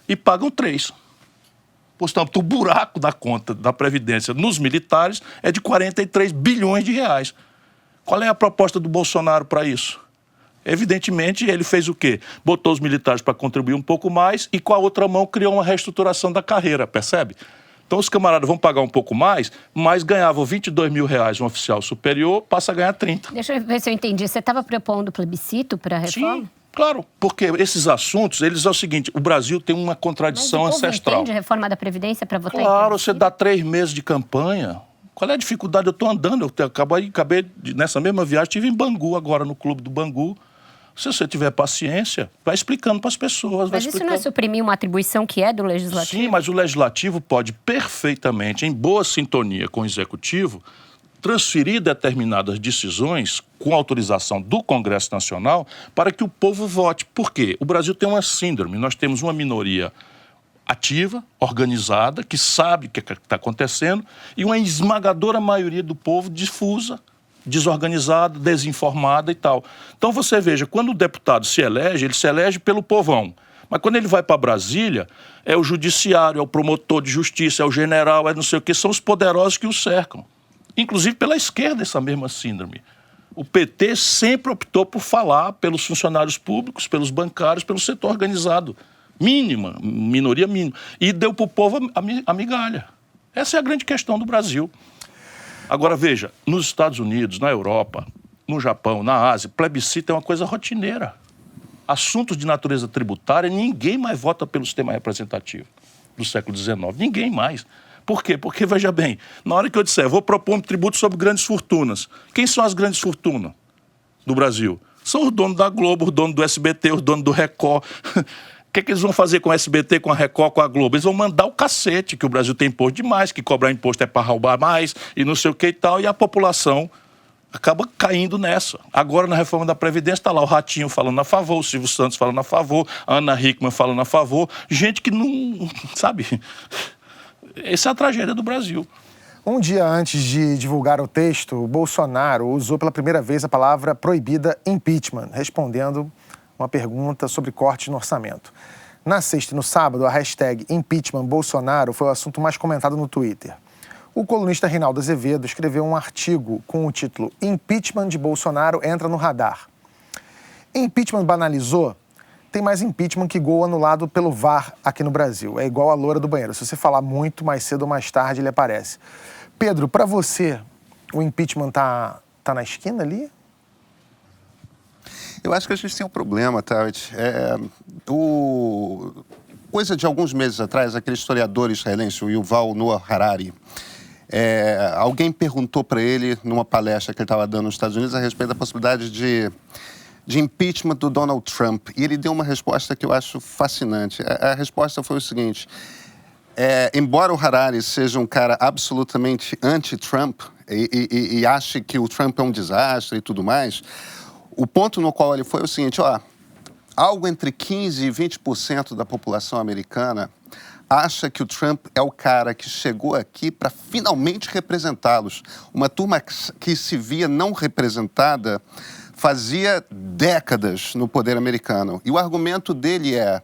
Speaker 2: e pagam 3. Portanto, o buraco da conta da Previdência nos militares é de 43 bilhões de reais. Qual é a proposta do Bolsonaro para isso? Evidentemente, ele fez o quê? Botou os militares para contribuir um pouco mais e, com a outra mão, criou uma reestruturação da carreira, percebe? Então, os camaradas vão pagar um pouco mais, mas ganhavam 22 mil reais um oficial superior, passa a ganhar 30.
Speaker 3: Deixa eu ver se eu entendi. Você estava propondo plebiscito para a reforma?
Speaker 2: Sim, claro, porque esses assuntos, eles é o seguinte, o Brasil tem uma contradição ancestral.
Speaker 3: Entende reforma da Previdência para votar em
Speaker 2: Claro, você dá 3 meses de campanha. Qual é a dificuldade? Eu estou andando, acabei nessa mesma viagem, estive em Bangu agora, no Clube do Bangu. Se você tiver paciência, vai explicando para as pessoas.
Speaker 3: Mas isso não é suprimir uma atribuição que é do Legislativo?
Speaker 2: Sim, mas o Legislativo pode perfeitamente, em boa sintonia com o Executivo, transferir determinadas decisões com autorização do Congresso Nacional para que o povo vote. Por quê? O Brasil tem uma síndrome. Nós temos uma minoria ativa, organizada, que sabe o que está acontecendo, e uma esmagadora maioria do povo difusa, desorganizada, desinformada e tal. Então você veja, quando o deputado se elege, ele se elege pelo povão. Mas quando ele vai para Brasília, é o judiciário, é o promotor de justiça, é o general, é não sei o quê, são os poderosos que o cercam. Inclusive pela esquerda, essa mesma síndrome. O PT sempre optou por falar pelos funcionários públicos, pelos bancários, pelo setor organizado. Mínima, minoria mínima. E deu para o povo a migalha. Essa é a grande questão do Brasil. Agora, veja, nos Estados Unidos, na Europa, no Japão, na Ásia, plebiscito é uma coisa rotineira. Assuntos de natureza tributária, ninguém mais vota pelo sistema representativo do século XIX. Ninguém mais. Por quê? Porque, veja bem, na hora que eu disser, vou propor um tributo sobre grandes fortunas. Quem são as grandes fortunas do Brasil? São os donos da Globo, os donos do SBT, os donos do Record. O que eles vão fazer com o SBT, com a Record, com a Globo? Eles vão mandar o cacete, que o Brasil tem imposto demais, que cobrar imposto é para roubar mais, e não sei o que e tal, e a população acaba caindo nessa. Agora, na reforma da Previdência, está lá o Ratinho falando a favor, o Silvio Santos falando a favor, a Ana Hickman falando a favor, gente que não, sabe... Essa é a tragédia do Brasil.
Speaker 1: Um dia antes de divulgar o texto, o Bolsonaro usou pela primeira vez a palavra proibida impeachment, respondendo uma pergunta sobre corte no orçamento. Na sexta e no sábado, a hashtag impeachment Bolsonaro foi o assunto mais comentado no Twitter. O colunista Reinaldo Azevedo escreveu um artigo com o título Impeachment de Bolsonaro entra no radar. Impeachment banalizou? Tem mais impeachment que gol anulado pelo VAR aqui no Brasil. É igual a loura do banheiro. Se você falar muito, mais cedo ou mais tarde, ele aparece. Pedro, para você, o impeachment tá na esquina ali?
Speaker 4: Eu acho que a gente tem um problema, Tawit. Coisa de alguns meses atrás, aquele historiador israelense, o Yuval Noah Harari, alguém perguntou para ele, numa palestra que ele estava dando nos Estados Unidos, a respeito da possibilidade de de impeachment do Donald Trump. E ele deu uma resposta que eu acho fascinante. A resposta foi o seguinte: embora o Harari seja um cara absolutamente anti-Trump e ache que o Trump é um desastre e tudo mais, o ponto no qual ele foi o seguinte: algo entre 15% e 20% da população americana acha que o Trump é o cara que chegou aqui para finalmente representá-los. Uma turma que se via não representada fazia décadas no poder americano. E o argumento dele é: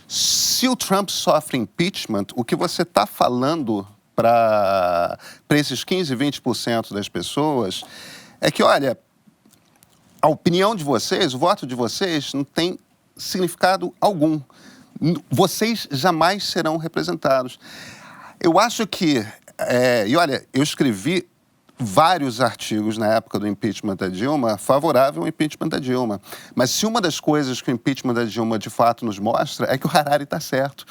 Speaker 4: se o Trump sofre impeachment, o que você está falando para esses 15%, 20% das pessoas é que, olha, a opinião de vocês, o voto de vocês não tem significado algum. Vocês jamais serão representados. Eu acho que... e olha, eu escrevi vários artigos na época do impeachment da Dilma favorável ao impeachment da Dilma. Mas se uma das coisas que o impeachment da Dilma de fato nos mostra é que o Harari está certo.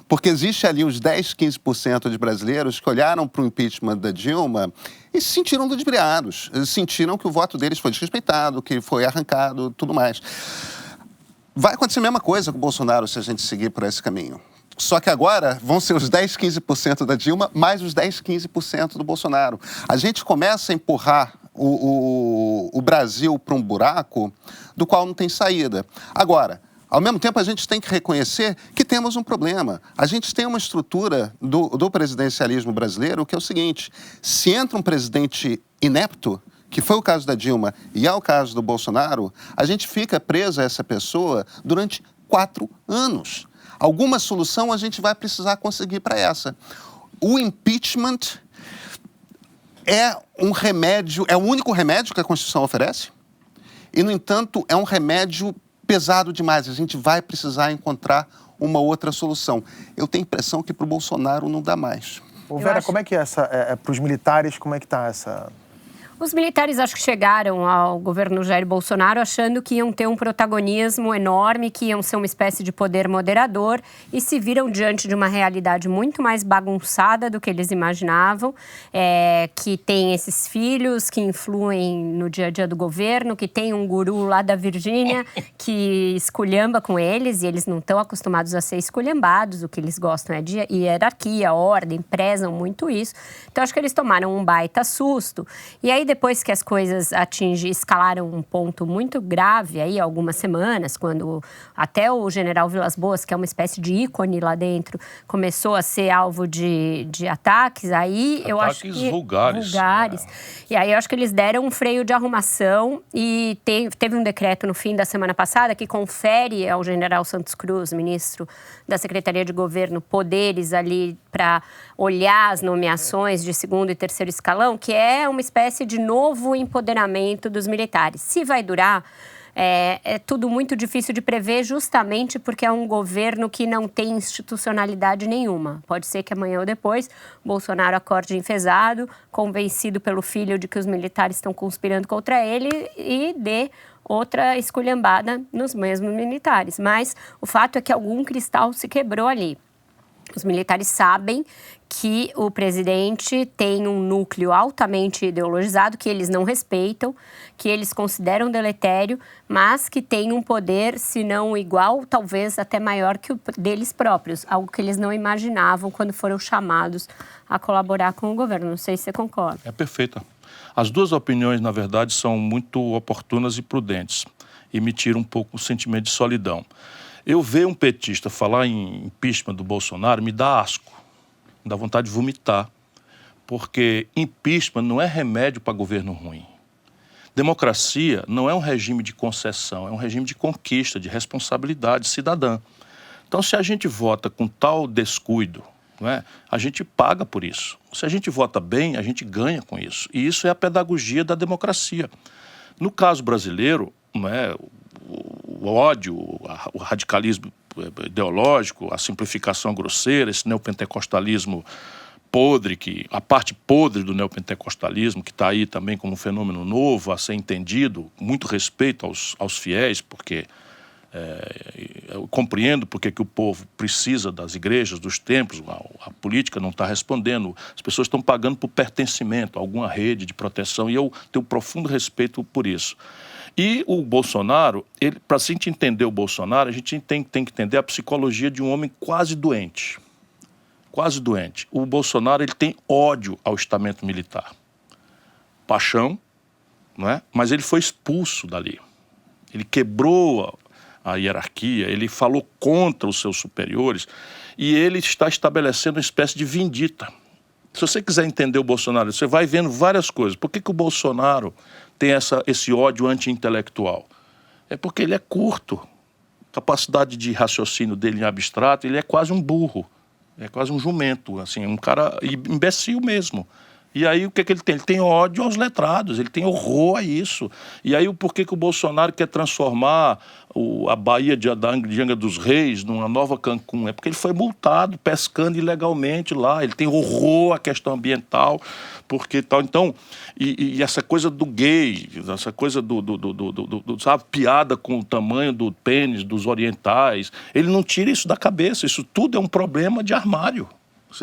Speaker 4: Porque existe ali uns 10, 15% de brasileiros que olharam para o impeachment da Dilma e se sentiram ludibriados. Sentiram que o voto deles foi desrespeitado, que foi arrancado, tudo mais. Vai acontecer a mesma coisa com o Bolsonaro se a gente seguir por esse caminho. Só que agora vão ser os 10, 15% da Dilma mais os 10, 15% do Bolsonaro. A gente começa a empurrar o Brasil para um buraco do qual não tem saída. Agora, ao mesmo tempo, a gente tem que reconhecer que temos um problema. A gente tem uma estrutura do presidencialismo brasileiro que é o seguinte: se entra um presidente inepto, que foi o caso da Dilma e é o caso do Bolsonaro, a gente fica preso a essa pessoa durante 4 anos. Alguma solução a gente vai precisar conseguir para essa. O impeachment é um remédio, é o único remédio que a Constituição oferece e, no entanto, é um remédio pesado demais. A gente vai precisar encontrar uma outra solução. Eu tenho a impressão que para o Bolsonaro não dá mais.
Speaker 1: Ô Vera, como é que é para os militares, como é que está essa...
Speaker 3: Os militares acho que chegaram ao governo Jair Bolsonaro achando que iam ter um protagonismo enorme, que iam ser uma espécie de poder moderador e se viram diante de uma realidade muito mais bagunçada do que eles imaginavam, que tem esses filhos que influem no dia a dia do governo, que tem um guru lá da Virgínia que esculhamba com eles e eles não estão acostumados a ser esculhambados, o que eles gostam é de hierarquia, ordem, prezam muito isso. Então acho que eles tomaram um baita susto. E aí depois que as coisas escalaram um ponto muito grave, aí algumas semanas, quando até o general Vilas Boas, que é uma espécie de ícone lá dentro, começou a ser alvo de ataques, aí eu acho que...
Speaker 2: Ataques vulgares.
Speaker 3: E aí eu acho que eles deram um freio de arrumação e teve um decreto no fim da semana passada que confere ao general Santos Cruz, ministro da Secretaria de Governo, poderes ali para olhar as nomeações de segundo e terceiro escalão, que é uma espécie de novo empoderamento dos militares. Se vai durar, é tudo muito difícil de prever, justamente porque é um governo que não tem institucionalidade nenhuma. Pode ser que amanhã ou depois Bolsonaro acorde enfesado, convencido pelo filho de que os militares estão conspirando contra ele e dê outra esculhambada nos mesmos militares. Mas o fato é que algum cristal se quebrou ali. Os militares sabem que o presidente tem um núcleo altamente ideologizado, que eles não respeitam, que eles consideram deletério, mas que tem um poder, se não igual, talvez até maior que o deles próprios, algo que eles não imaginavam quando foram chamados a colaborar com o governo. Não sei se você concorda.
Speaker 2: É perfeita. As duas opiniões, na verdade, são muito oportunas e prudentes e me tiram um pouco o sentimento de solidão. Eu ver um petista falar em impeachment do Bolsonaro me dá asco, me dá vontade de vomitar, porque impeachment não é remédio para governo ruim. Democracia não é um regime de concessão, é um regime de conquista, de responsabilidade cidadã. Então, se a gente vota com tal descuido, não é, a gente paga por isso. Se a gente vota bem, a gente ganha com isso. E isso é a pedagogia da democracia. No caso brasileiro, não é, o ódio, o radicalismo ideológico, a simplificação grosseira, esse neopentecostalismo podre, a parte podre do neopentecostalismo, que está aí também como um fenômeno novo a ser entendido, com muito respeito aos fiéis, porque eu compreendo porque que o povo precisa das igrejas, dos templos, a política não está respondendo, as pessoas estão pagando por pertencimento a alguma rede de proteção e eu tenho profundo respeito por isso. E o Bolsonaro, para a gente entender o Bolsonaro, a gente tem que entender a psicologia de um homem quase doente. Quase doente. O Bolsonaro, ele tem ódio ao estamento militar. Paixão, não é? Mas ele foi expulso dali. Ele quebrou a hierarquia, ele falou contra os seus superiores e ele está estabelecendo uma espécie de vindita. Se você quiser entender o Bolsonaro, você vai vendo várias coisas. Por que o Bolsonaro tem esse ódio anti-intelectual? É porque ele é curto. A capacidade de raciocínio dele em abstrato, ele é quase um burro. É quase um jumento, assim, um cara imbecil mesmo. E aí o que ele tem? Ele tem ódio aos letrados, ele tem horror a isso. E aí por que o Bolsonaro quer transformar a Baía de Angra dos Reis numa nova Cancún? É porque ele foi multado pescando ilegalmente lá, ele tem horror à questão ambiental, porque tal. Então, e essa coisa do gay, essa coisa sabe, piada com o tamanho do pênis dos orientais, ele não tira isso da cabeça, isso tudo é um problema de armário.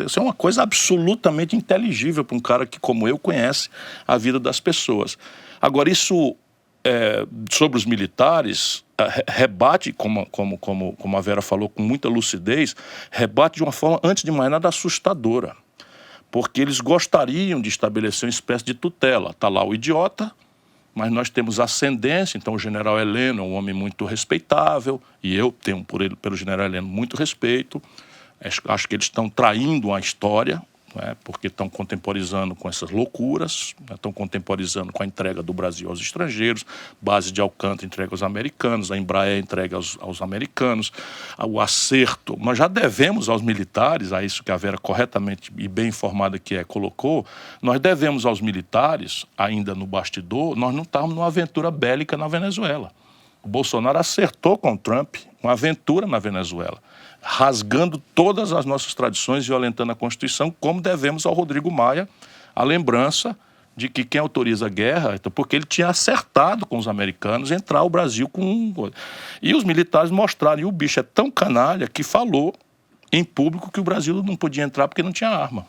Speaker 2: Isso é uma coisa absolutamente inteligível para um cara que, como eu, conhece a vida das pessoas. Agora, isso, sobre os militares, rebate, como a Vera falou com muita lucidez, rebate de uma forma, antes de mais nada, assustadora. Porque eles gostariam de estabelecer uma espécie de tutela. Está lá o idiota, mas nós temos ascendência, então o general Heleno é um homem muito respeitável, e eu tenho pelo general Heleno muito respeito. Acho que eles estão traindo a história, né, porque estão contemporizando com essas loucuras, né, estão contemporizando com a entrega do Brasil aos estrangeiros, base de Alcântara entrega aos americanos, a Embraer entrega aos americanos, o acerto. Nós já devemos aos militares, a isso que a Vera corretamente e bem informada que colocou, nós devemos aos militares, ainda no bastidor, nós não estávamos numa aventura bélica na Venezuela. O Bolsonaro acertou com o Trump uma aventura na Venezuela, rasgando todas as nossas tradições, violentando a Constituição, como devemos ao Rodrigo Maia a lembrança de que quem autoriza a guerra, porque ele tinha acertado com os americanos entrar o Brasil com... E os militares mostraram, e o bicho é tão canalha que falou em público que o Brasil não podia entrar porque não tinha arma.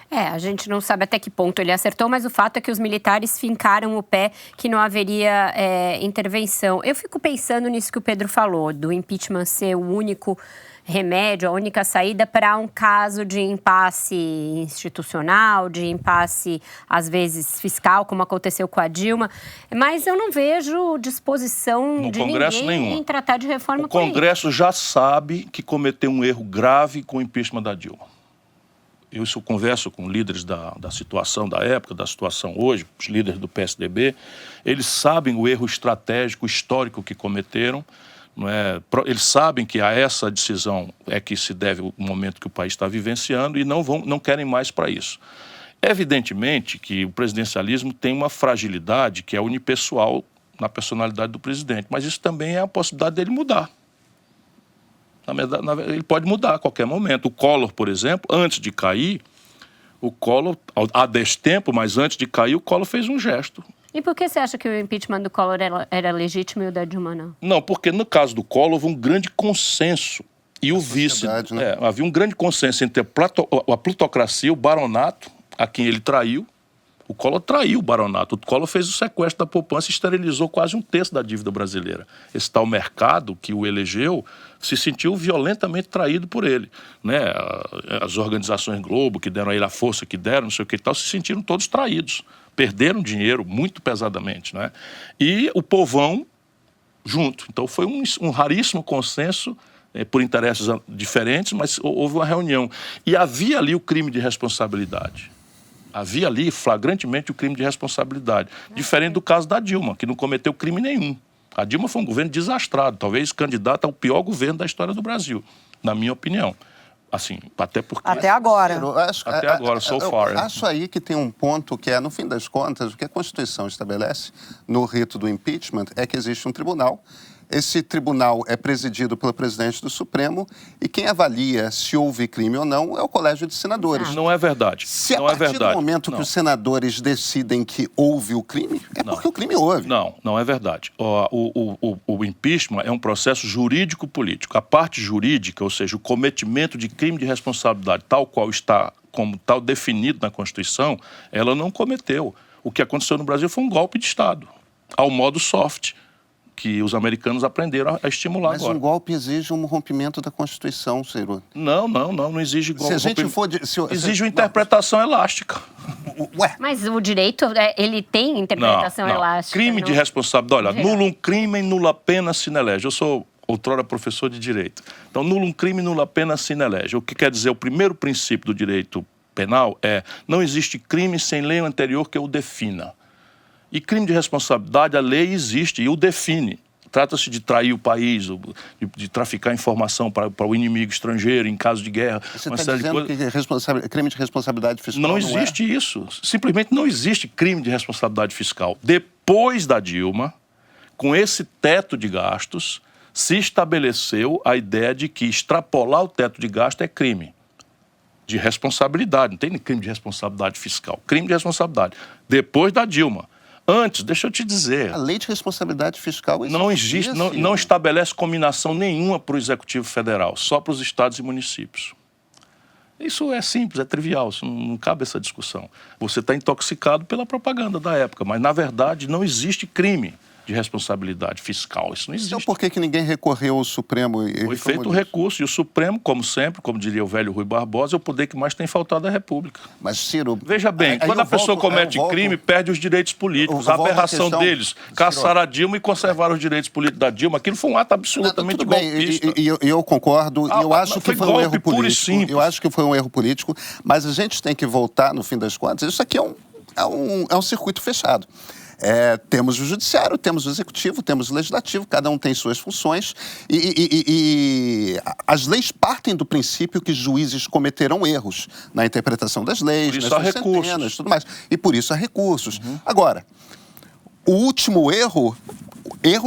Speaker 3: A gente não sabe até que ponto ele acertou, mas o fato é que os militares fincaram o pé que não haveria intervenção. Eu fico pensando nisso que o Pedro falou, do impeachment ser o único remédio, a única saída para um caso de impasse institucional, de impasse, às vezes, fiscal, como aconteceu com a Dilma. Mas eu não vejo disposição
Speaker 2: no
Speaker 3: de
Speaker 2: Congresso
Speaker 3: ninguém
Speaker 2: nenhuma.
Speaker 3: Em tratar de reforma
Speaker 2: O Congresso já sabe que cometeu um erro grave com o impeachment da Dilma. Eu converso com líderes da situação da época, da situação hoje, os líderes do PSDB, eles sabem o erro estratégico, histórico que cometeram, não é? Eles sabem que a essa decisão é que se deve o momento que o país está vivenciando e não querem mais para isso. Evidentemente que o presidencialismo tem uma fragilidade que é unipessoal na personalidade do presidente, mas isso também é a possibilidade dele mudar. Ele pode mudar a qualquer momento. O Collor, por exemplo, antes de cair, há destempo, mas antes de cair, o Collor fez um gesto.
Speaker 3: E por que você acha que o impeachment do Collor era legítimo e o da Dilma não?
Speaker 2: Não, porque no caso do Collor houve um grande consenso. E o vice... Né? Havia um grande consenso entre a plutocracia, o baronato, a quem ele traiu. O Collor traiu o baronato. O Collor fez o sequestro da poupança e esterilizou quase um terço da dívida brasileira. Esse tal mercado que o elegeu se sentiu violentamente traído por ele, né? As organizações Globo, que deram a ele a força que deram, não sei o que e tal, se sentiram todos traídos. Perderam dinheiro muito pesadamente, né? E o povão junto. Então foi um raríssimo consenso, por interesses diferentes, mas houve uma reunião. E havia ali o crime de responsabilidade. Havia ali flagrantemente o crime de responsabilidade. Diferente do caso da Dilma, que não cometeu crime nenhum. A Dilma foi um governo desastrado, talvez candidato ao pior governo da história do Brasil, na minha opinião. Assim, até porque...
Speaker 5: Até agora.
Speaker 2: Até agora, so far.
Speaker 4: Eu acho aí que tem um ponto que no fim das contas, o que a Constituição estabelece no rito do impeachment é que existe um tribunal. Esse tribunal é presidido pelo presidente do Supremo e quem avalia se houve crime ou não é o Colégio de Senadores.
Speaker 2: Não é verdade.
Speaker 4: Se a partir do momento que os senadores decidem que houve o crime, porque o crime houve.
Speaker 2: Não é verdade. O impeachment é um processo jurídico-político. A parte jurídica, ou seja, o cometimento de crime de responsabilidade, tal qual está como tal definido na Constituição, ela não cometeu. O que aconteceu no Brasil foi um golpe de Estado, ao modo soft. que os americanos aprenderam a estimular
Speaker 4: Mas
Speaker 2: agora.
Speaker 4: um golpe exige um rompimento da Constituição, Ciro.
Speaker 2: Não exige golpe.
Speaker 4: Se a gente for...
Speaker 2: Exige uma interpretação elástica.
Speaker 4: Ué,
Speaker 3: Mas o direito, ele tem interpretação elástica.
Speaker 2: Crime de
Speaker 3: não?
Speaker 2: responsabilidade. Olha, nulum crimen, nulla pena sine lege. Eu sou outrora professor de direito. Então, nulum crime, nulla pena sine lege. O que quer dizer, o primeiro princípio do direito penal é: não existe crime sem lei anterior que o defina. E crime de responsabilidade, a lei existe e o define. Trata-se de trair o país, de traficar informação para o inimigo estrangeiro em caso de guerra.
Speaker 4: você está dizendo que crime de responsabilidade fiscal
Speaker 2: não existe isso. Simplesmente não existe crime de responsabilidade fiscal. Depois da Dilma, com esse teto de gastos, se estabeleceu a ideia de que extrapolar o teto de gasto é crime de responsabilidade. Não tem crime de responsabilidade fiscal. Crime de responsabilidade. Depois da Dilma. Antes, deixa eu te dizer...
Speaker 4: A lei de responsabilidade fiscal existe.
Speaker 2: Não existe, não estabelece combinação nenhuma para o Executivo Federal, só para os estados e municípios. Isso é simples, é trivial, isso não cabe essa discussão. Você está intoxicado pela propaganda da época, mas, na verdade, não existe crime de responsabilidade fiscal. Isso não existe.
Speaker 4: Então por que ninguém recorreu ao Supremo?
Speaker 2: Foi feito o recurso, e o Supremo, como sempre, como diria o velho Rui Barbosa, é o poder que mais tem faltado à República.
Speaker 4: Mas, Ciro...
Speaker 2: Veja bem, quando a pessoa comete crime, perde os direitos políticos. A aberração deles, caçar a Dilma e conservar os direitos políticos da Dilma, aquilo foi um ato absolutamente golpista.
Speaker 4: E eu concordo, eu acho que foi um erro político. Eu acho que foi um erro político, mas a gente tem que voltar, no fim das contas, isso aqui é um circuito fechado. Temos o judiciário, temos o executivo, temos o legislativo, cada um tem suas funções e as leis partem do princípio que juízes cometerão erros na interpretação das leis, nas suas sentenças, tudo mais. E por isso há recursos. Agora, o último erro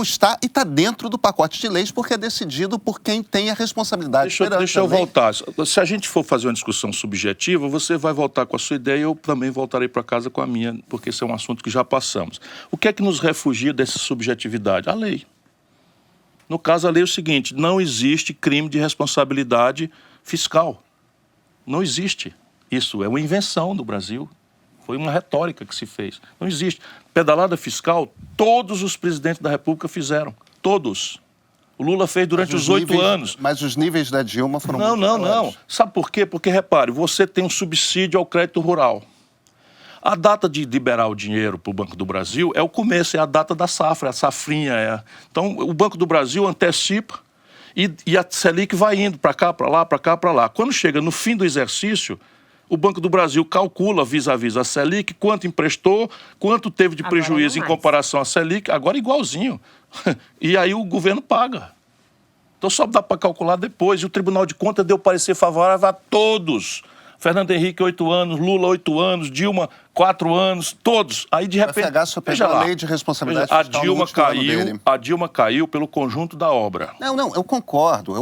Speaker 4: está dentro do pacote de leis porque é decidido por quem tem a responsabilidade.
Speaker 2: Deixa eu voltar. Se a gente for fazer uma discussão subjetiva, você vai voltar com a sua ideia e eu também voltarei para casa com a minha, porque esse é um assunto que já passamos. O que é que nos refugia dessa subjetividade? A lei. No caso, a lei é o seguinte: não existe crime de responsabilidade fiscal. Não existe. Isso é uma invenção do Brasil. Foi uma retórica que se fez. Não existe. Pedalada fiscal, todos os presidentes da República fizeram. Todos. O Lula fez durante os 8 anos.
Speaker 4: Mas os níveis da Dilma foram muito
Speaker 2: maiores. Não. Sabe por quê? Porque, repare, você tem um subsídio ao crédito rural. A data de liberar o dinheiro para o Banco do Brasil é o começo, é a data da safra, a safrinha. Então, o Banco do Brasil antecipa e a Selic vai indo para cá, para lá, para cá, para lá. Quando chega no fim do exercício, o Banco do Brasil calcula vis-à-vis a Selic quanto emprestou, quanto teve de prejuízo em comparação à Selic, agora igualzinho. E aí o governo paga. Então só dá para calcular depois. E o Tribunal de Contas deu parecer favorável a todos. Fernando Henrique, 8 anos, Lula, 8 anos, Dilma, 4 anos, todos. Aí, de repente,
Speaker 4: o FH só pegou a lei de responsabilidade fiscal no último ano dele.
Speaker 2: A Dilma caiu pelo conjunto da obra.
Speaker 4: Não, eu concordo.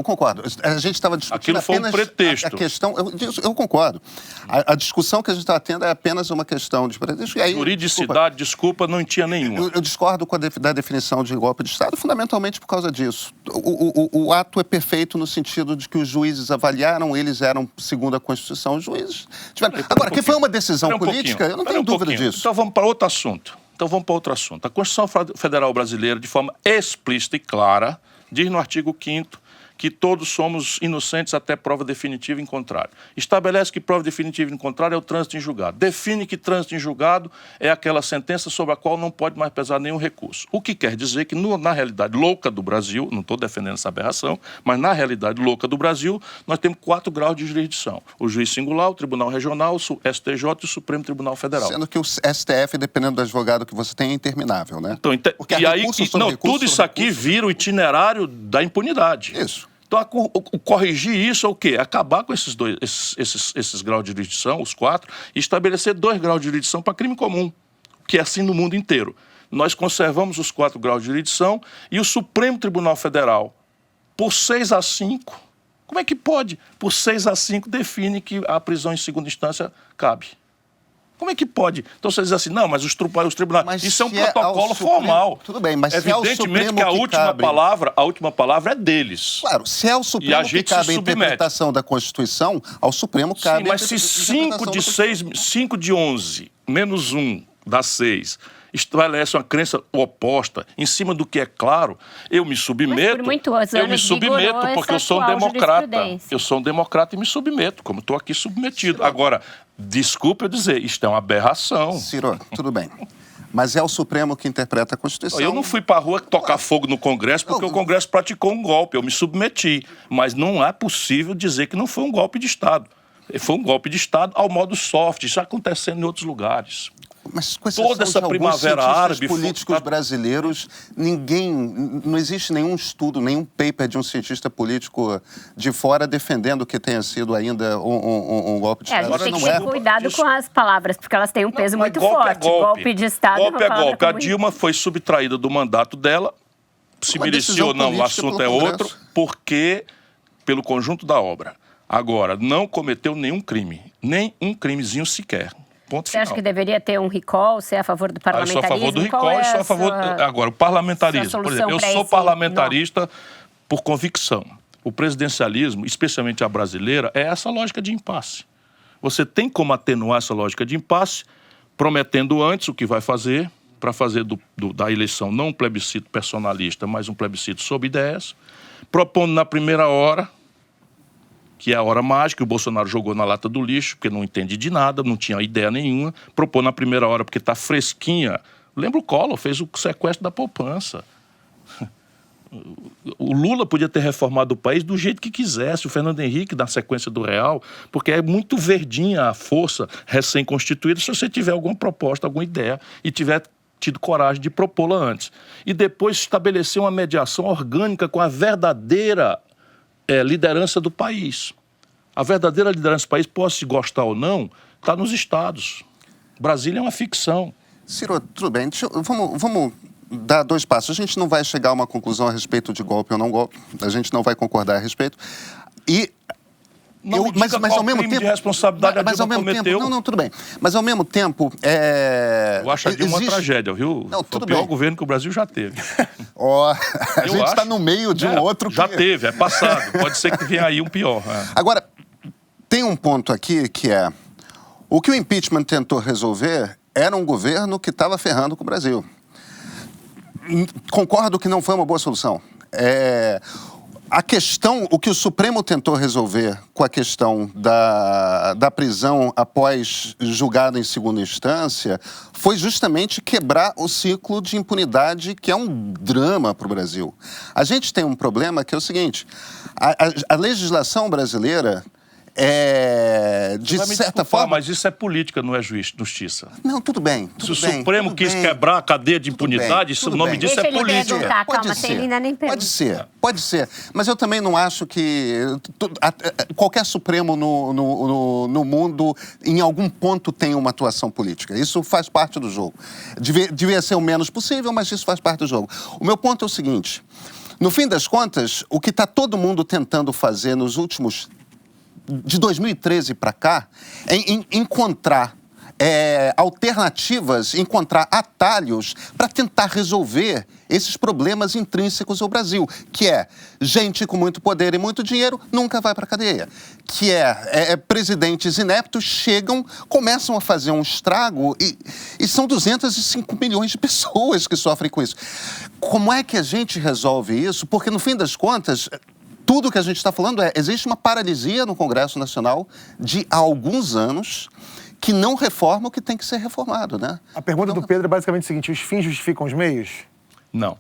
Speaker 4: A gente estava discutindo
Speaker 2: aquilo foi
Speaker 4: apenas
Speaker 2: um pretexto.
Speaker 4: A questão... Eu concordo. A discussão que a gente está tendo é apenas uma questão de pretexto. E aí,
Speaker 2: juridicidade, desculpa, não tinha nenhuma.
Speaker 4: Eu discordo da definição de golpe de Estado, fundamentalmente por causa disso. O ato é perfeito no sentido de que os juízes avaliaram, eles eram, segundo a Constituição, os juízes tiveram. Agora, que foi uma decisão política, eu não tenho dúvida disso.
Speaker 2: Então vamos para outro assunto. A Constituição Federal Brasileira, de forma explícita e clara, diz no artigo 5º que todos somos inocentes até prova definitiva em contrário. Estabelece que prova definitiva em contrário é o trânsito em julgado. Define que trânsito em julgado é aquela sentença sobre a qual não pode mais pesar nenhum recurso. O que quer dizer que, na realidade louca do Brasil, não estou defendendo essa aberração, mas na realidade louca do Brasil, nós temos 4 graus de jurisdição. O juiz singular, o Tribunal Regional, o STJ e o Supremo Tribunal Federal.
Speaker 4: Sendo que o STF, dependendo do advogado que você tem, é interminável, né?
Speaker 2: Então, tudo isso aqui vira o itinerário da impunidade.
Speaker 4: Isso.
Speaker 2: Então, corrigir isso é o quê? Acabar com esses graus de jurisdição, os 4, e estabelecer 2 graus de jurisdição para crime comum, que é assim no mundo inteiro. Nós conservamos os 4 graus de jurisdição e o Supremo Tribunal Federal, por 6-5, como é que pode? Por 6-5 define que a prisão em segunda instância cabe. Como é que pode? Então você diz assim, não, mas os tribunais...
Speaker 4: Mas
Speaker 2: isso é um protocolo formal.
Speaker 4: Tudo bem, mas
Speaker 2: evidentemente que a última palavra é deles.
Speaker 4: Claro, se é o Supremo que cabe a interpretação da Constituição, ao Supremo cabe...
Speaker 2: Sim, mas se 5 de 11 menos 1 dá 6, estabelece uma crença oposta em cima do que é claro, eu me submeto.
Speaker 3: Mas por muitos anos
Speaker 2: eu me submeto porque eu sou um democrata. Eu sou um democrata e me submeto, como estou aqui submetido. Agora, desculpa eu dizer, isto é uma aberração.
Speaker 4: Ciro, tudo bem. Mas é o Supremo que interpreta a Constituição.
Speaker 2: Eu não fui para a rua tocar fogo no Congresso porque o Congresso praticou um golpe. Eu me submeti. Mas não é possível dizer que não foi um golpe de Estado. Foi um golpe de Estado ao modo soft. Isso está acontecendo em outros lugares.
Speaker 4: Mas com
Speaker 2: toda essa primavera árabe
Speaker 4: políticos brasileiros, não existe nenhum estudo, nenhum paper de um cientista político de fora defendendo que tenha sido ainda um golpe de Estado.
Speaker 3: A gente tem que ter cuidado com as palavras, porque elas têm um peso muito forte. Golpe de Estado
Speaker 2: golpe é golpe. A Dilma foi subtraída do mandato dela, se merecia ou não, o assunto é outro, porque pelo conjunto da obra. Agora, não cometeu nenhum crime, nem um crimezinho sequer. Ponto final.
Speaker 3: Você acha que deveria ter um recall? Você é a favor do parlamentarismo?
Speaker 2: Eu sou a favor do recall, sou a favor... Agora, o parlamentarismo, por exemplo, eu sou parlamentarista por convicção. O presidencialismo, especialmente a brasileira, é essa lógica de impasse. Você tem como atenuar essa lógica de impasse, prometendo antes o que vai fazer, para fazer da eleição não um plebiscito personalista, mas um plebiscito sob ideias, propondo na primeira hora, que é a hora mágica, o Bolsonaro jogou na lata do lixo, porque não entende de nada, não tinha ideia nenhuma, propôs na primeira hora porque está fresquinha. Lembra o Collor, fez o sequestro da poupança. O Lula podia ter reformado o país do jeito que quisesse, o Fernando Henrique na sequência do Real, porque é muito verdinha a força recém-constituída se você tiver alguma proposta, alguma ideia e tiver tido coragem de propô-la antes. E depois estabelecer uma mediação orgânica com a verdadeira liderança do país. A verdadeira liderança do país, possa gostar ou não, está nos estados. Brasília é uma ficção.
Speaker 4: Ciro, tudo bem. Vamos dar 2 passos. A gente não vai chegar a uma conclusão a respeito de golpe ou não golpe. A gente não vai concordar a respeito.
Speaker 2: Mas ao mesmo tempo, de responsabilidade a Dilma cometeu.
Speaker 4: Não, tudo bem. Mas ao mesmo tempo...
Speaker 2: Eu acho a Dilma uma tragédia, viu?
Speaker 4: Não,
Speaker 2: foi o pior governo que o Brasil já teve.
Speaker 4: A gente está no meio de um outro...
Speaker 2: Já teve, é passado. Pode ser que venha aí um pior.
Speaker 4: Agora, tem um ponto aqui que é... O que o impeachment tentou resolver era um governo que estava ferrando com o Brasil. Concordo que não foi uma boa solução. A questão, o que o Supremo tentou resolver com a questão da prisão após julgado em segunda instância foi justamente quebrar o ciclo de impunidade, que é um drama para o Brasil. A gente tem um problema que é o seguinte, a legislação brasileira de certa forma...
Speaker 2: Mas isso é política, não é justiça.
Speaker 4: Não, tudo bem.
Speaker 2: Se o Supremo quis quebrar a cadeia de impunidade, o nome disso é política.
Speaker 4: Pode ser. Mas eu também não acho que qualquer Supremo no mundo, em algum ponto, tem uma atuação política. Isso faz parte do jogo. Devia ser o menos possível, mas isso faz parte do jogo. O meu ponto é o seguinte, no fim das contas, o que está todo mundo tentando fazer nos últimos... de 2013 para cá, é encontrar alternativas, encontrar atalhos para tentar resolver esses problemas intrínsecos ao Brasil, que é gente com muito poder e muito dinheiro nunca vai para a cadeia, que presidentes ineptos chegam, começam a fazer um estrago e são 205 milhões de pessoas que sofrem com isso. Como é que a gente resolve isso? Porque, no fim das contas... Tudo que a gente está falando existe uma paralisia no Congresso Nacional de há alguns anos que não reforma o que tem que ser reformado, né?
Speaker 1: A pergunta do Pedro é basicamente o seguinte, os fins justificam os meios?
Speaker 2: Não.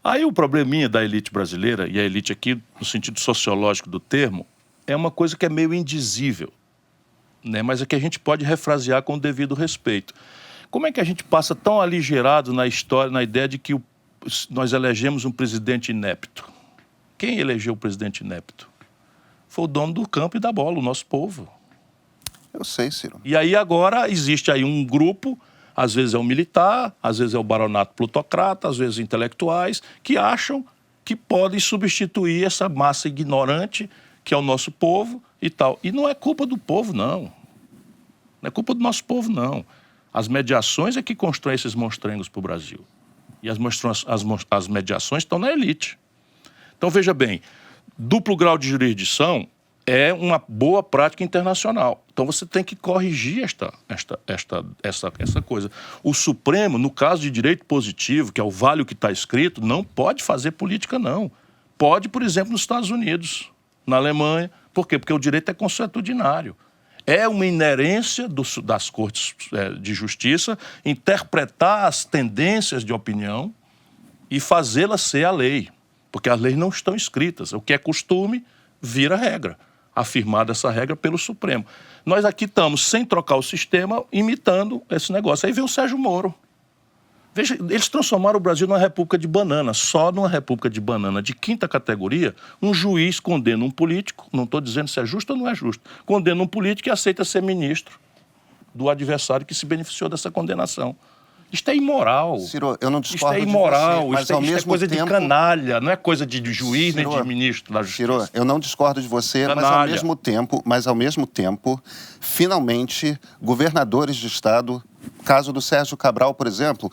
Speaker 2: Aí o probleminha da elite brasileira, e a elite aqui, no sentido sociológico do termo, é uma coisa que é meio indizível, né? Mas é que a gente pode refrasear com o devido respeito. Como é que a gente passa tão aligerado na história, na ideia de que nós elegemos um presidente inepto? Quem elegeu o presidente inepto? Foi o dono do campo e da bola, o nosso povo.
Speaker 4: Eu sei, Ciro.
Speaker 2: E aí agora existe aí um grupo, às vezes é o militar, às vezes é o baronato plutocrata, às vezes intelectuais, que acham que podem substituir essa massa ignorante que é o nosso povo e tal. E não é culpa do povo, não. Não é culpa do nosso povo, não. As mediações é que constroem esses monstrengos para o Brasil. E as mediações estão na elite. Então, veja bem, duplo grau de jurisdição é uma boa prática internacional. Então você tem que corrigir essa coisa. O Supremo, no caso de direito positivo, que é o vale o que está escrito, não pode fazer política, não. Pode, por exemplo, nos Estados Unidos, na Alemanha. Por quê? Porque o direito é consuetudinário. É uma inerência das cortes de justiça interpretar as tendências de opinião e fazê-las ser a lei. Porque as leis não estão escritas. O que é costume vira regra, afirmada essa regra pelo Supremo. Nós aqui estamos, sem trocar o sistema, imitando esse negócio. Aí vem o Sérgio Moro. Veja, eles transformaram o Brasil numa república de banana. Só numa república de banana de quinta categoria, um juiz condena um político, não estou dizendo se é justo ou não é justo, condena um político e aceita ser ministro do adversário que se beneficiou dessa condenação. Isto é imoral.
Speaker 4: Ciro, eu não discordo
Speaker 2: isto é imoral,
Speaker 4: de você, mas
Speaker 2: isto
Speaker 4: ao mesmo
Speaker 2: é coisa
Speaker 4: tempo...
Speaker 2: de canalha, não é coisa de juiz
Speaker 4: Ciro,
Speaker 2: nem de ministro da Justiça.
Speaker 4: Ciro, eu não discordo de você,
Speaker 2: Canalha.
Speaker 4: mas ao mesmo tempo, finalmente, governadores de estado, caso do Sérgio Cabral, por exemplo,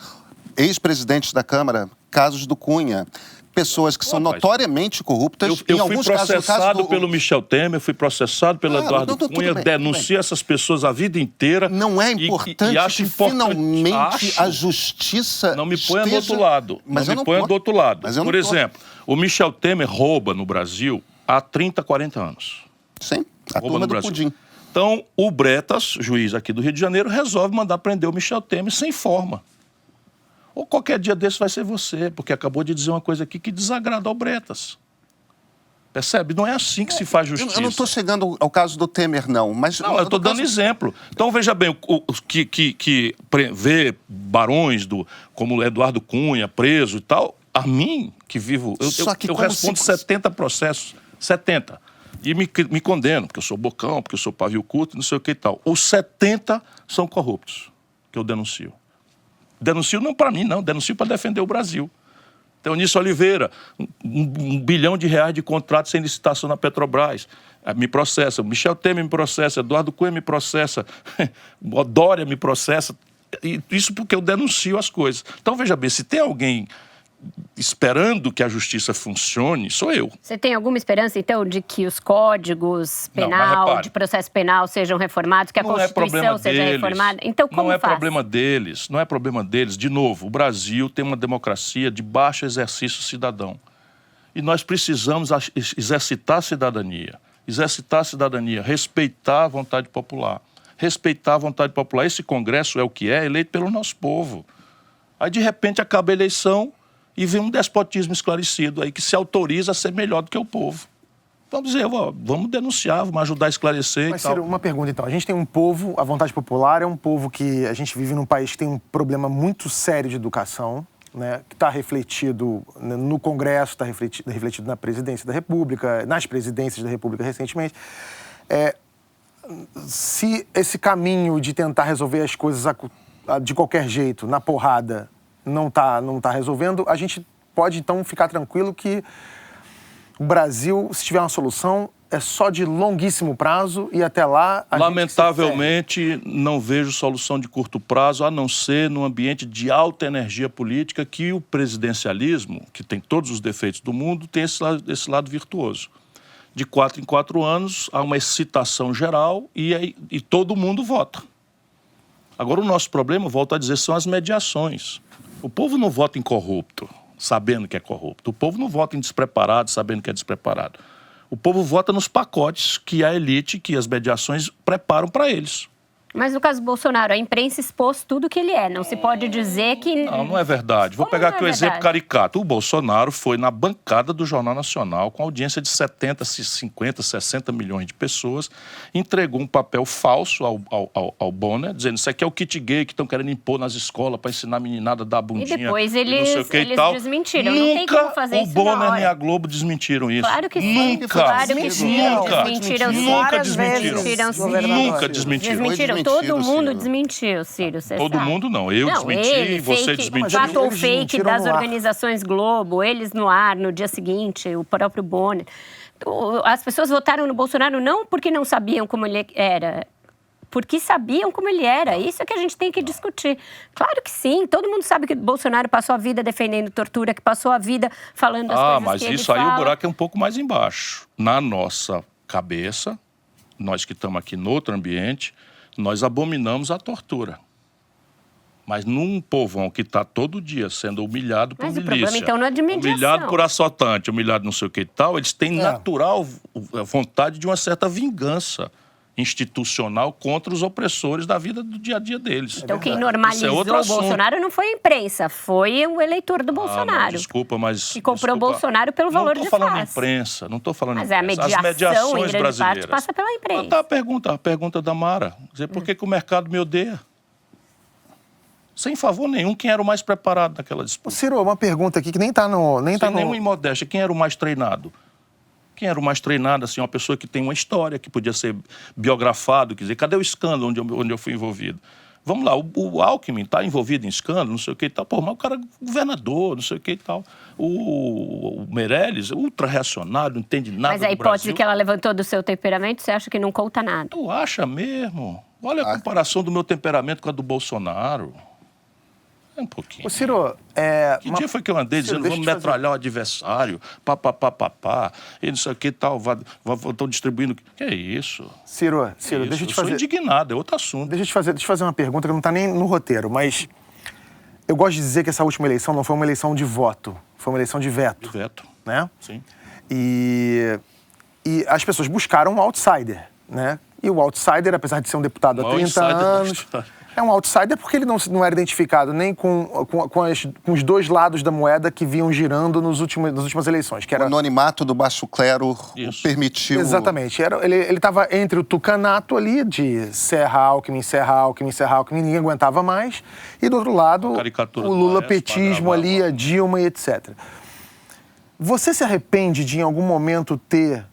Speaker 4: ex-presidentes da Câmara, casos do Cunha, pessoas que são notoriamente corruptas.
Speaker 2: Eu fui processado pelo Michel Temer, fui processado pelo Eduardo Cunha, denuncio essas pessoas a vida inteira.
Speaker 4: Não é importante
Speaker 2: e acho
Speaker 4: que finalmente a justiça
Speaker 2: não me ponha do outro lado.
Speaker 4: Mas
Speaker 2: não me ponha do outro lado. Por exemplo, o Michel Temer rouba no Brasil há 30, 40 anos.
Speaker 4: Sim, a turma do pudim.
Speaker 2: Então, o Bretas, juiz aqui do Rio de Janeiro, resolve mandar prender o Michel Temer sem forma. Ou qualquer dia desse vai ser você, porque acabou de dizer uma coisa aqui que desagrada ao Bretas. Percebe? Não é assim que se faz justiça.
Speaker 4: Eu não estou chegando ao caso do Temer, não. Mas
Speaker 2: não, eu estou dando exemplo. Então, veja bem, que vê barões como Eduardo Cunha preso e tal, a mim, que vivo... Eu respondo 70 processos, 70. E me condeno, porque eu sou bocão, porque eu sou pavio curto, não sei o que e tal. Os 70 são corruptos, que eu denuncio. Denuncio não para mim, não. Denuncio para defender o Brasil. Então, Eunício Oliveira, R$1 bilhão de contratos sem licitação na Petrobras. Me processa. Michel Temer me processa. Eduardo Cunha me processa. Dória me processa. Isso porque eu denuncio as coisas. Então, veja bem, se tem alguém esperando que a justiça funcione, sou eu.
Speaker 3: Você tem alguma esperança, então, de que os códigos penal, de processo penal sejam reformados, que a Constituição seja reformada? Então, como
Speaker 2: não é
Speaker 3: faz?
Speaker 2: Problema deles, não é problema deles. De novo, o Brasil tem uma democracia de baixo exercício cidadão. E nós precisamos exercitar a cidadania. Exercitar a cidadania, respeitar a vontade popular. Respeitar a vontade popular. Esse Congresso é o que é, eleito pelo nosso povo. Aí, de repente, acaba a eleição e vem um despotismo esclarecido aí que se autoriza a ser melhor do que o povo. Vamos dizer, vamos denunciar, vamos ajudar a esclarecer.
Speaker 1: Mas, Ciro, uma pergunta então. A gente tem um povo, a vontade popular é um povo que a gente vive num país que tem um problema muito sério de educação, né, que está refletido no Congresso, está refletido na presidência da República, nas presidências da República recentemente. Se esse caminho de tentar resolver as coisas de qualquer jeito, na porrada, não tá resolvendo, a gente pode, então, ficar tranquilo que o Brasil, se tiver uma solução, é só de longuíssimo prazo e até lá...
Speaker 2: Lamentavelmente, não vejo solução de curto prazo, a não ser num ambiente de alta energia política que o presidencialismo, que tem todos os defeitos do mundo, tem esse lado virtuoso. De 4 em 4 anos, há uma excitação geral e todo mundo vota. Agora, o nosso problema, volto a dizer, são as mediações. O povo não vota em corrupto, sabendo que é corrupto. O povo não vota em despreparado, sabendo que é despreparado. O povo vota nos pacotes que a elite, que as mediações preparam para eles.
Speaker 3: Mas no caso do Bolsonaro, a imprensa expôs tudo que ele é. Não se pode dizer que...
Speaker 2: Não é verdade. Vou pegar aqui o exemplo caricato. O Bolsonaro foi na bancada do Jornal Nacional, com audiência de 70, 50, 60 milhões de pessoas, entregou um papel falso ao Bonner, dizendo isso aqui é o kit gay que estão querendo impor nas escolas para ensinar a meninada a dar bundinha.
Speaker 3: E depois eles desmentiram.
Speaker 2: Nunca
Speaker 3: não tem como fazer isso
Speaker 2: o Bonner nem a Globo desmentiram isso.
Speaker 3: Claro que sim. Claro que sim.
Speaker 2: Nunca desmentiram.
Speaker 3: Todo mundo desmentiu, Ciro.
Speaker 2: Todo mundo não. Eu desmenti, você desmentiu.
Speaker 3: Fato ou fake das organizações Globo, eles no ar, no dia seguinte, o próprio Bonner. As pessoas votaram no Bolsonaro não porque não sabiam como ele era, porque sabiam como ele era. Isso é que a gente tem que discutir. Claro que sim. Todo mundo sabe que o Bolsonaro passou a vida defendendo tortura, que passou a vida falando as coisas que ele fala.
Speaker 2: Mas isso aí o buraco é um pouco mais embaixo. Na nossa cabeça, nós que estamos aqui no outro ambiente, nós abominamos a tortura. Mas num povão que está todo dia sendo humilhado por milícia,
Speaker 3: o problema, então, não é de mediação.
Speaker 2: humilhado por assaltante, humilhado não sei o que e tal, eles têm natural vontade de uma certa vingança institucional contra os opressores da vida do dia a dia deles.
Speaker 3: Então, quem normalizou o Bolsonaro não foi a imprensa, foi o eleitor do Bolsonaro.
Speaker 2: Não, desculpa, mas...
Speaker 3: Que comprou o Bolsonaro pelo valor de face.
Speaker 2: Não estou falando imprensa, não estou falando
Speaker 3: mas
Speaker 2: imprensa.
Speaker 3: Mas a mediação, em grande parte, passa pela imprensa.
Speaker 2: Tá a pergunta da Mara. Dizer, por que o mercado me odeia? Sem favor nenhum, quem era o mais preparado naquela disputa?
Speaker 1: Ciro, uma pergunta aqui que nem está no...
Speaker 2: Sem nenhuma imodéstia, quem era o mais treinado? Quem era o mais treinado, assim, uma pessoa que tem uma história, que podia ser biografado, quer dizer, cadê o escândalo onde eu fui envolvido? Vamos lá, o Alckmin está envolvido em escândalo, não sei o que e tal, mas o cara é governador, não sei o que e tal. O Meirelles, ultra-reacionário, não entende nada do Brasil.
Speaker 3: Mas a hipótese que ela levantou do seu temperamento, você acha que não conta nada?
Speaker 2: Tu acha mesmo? Olha a comparação do meu temperamento com a do Bolsonaro. Um pouquinho.
Speaker 1: Ô, Ciro,
Speaker 2: que dia foi que eu andei dizendo vamos metralhar o adversário, e não sei o que tal, estão distribuindo... Que é isso?
Speaker 1: Ciro, deixa eu te fazer...
Speaker 2: Eu sou indignado, é outro assunto.
Speaker 1: Deixa eu te fazer uma pergunta que não está nem no roteiro, mas eu gosto de dizer que essa última eleição não foi uma eleição de voto, foi uma eleição de veto.
Speaker 2: De veto.
Speaker 1: Né?
Speaker 2: Sim.
Speaker 1: E as pessoas buscaram um outsider, né? E o outsider, apesar de ser um deputado há 30 anos... É um outsider porque ele não era identificado nem com os dois lados da moeda que vinham girando nas últimas eleições. Que era...
Speaker 4: O anonimato do baixo clero o permitiu...
Speaker 1: Exatamente. Ele estava entre o tucanato ali de Serra Alckmin, ninguém aguentava mais. E do outro lado, o Lula-petismo ali, a Dilma e etc. Você se arrepende de, em algum momento, ter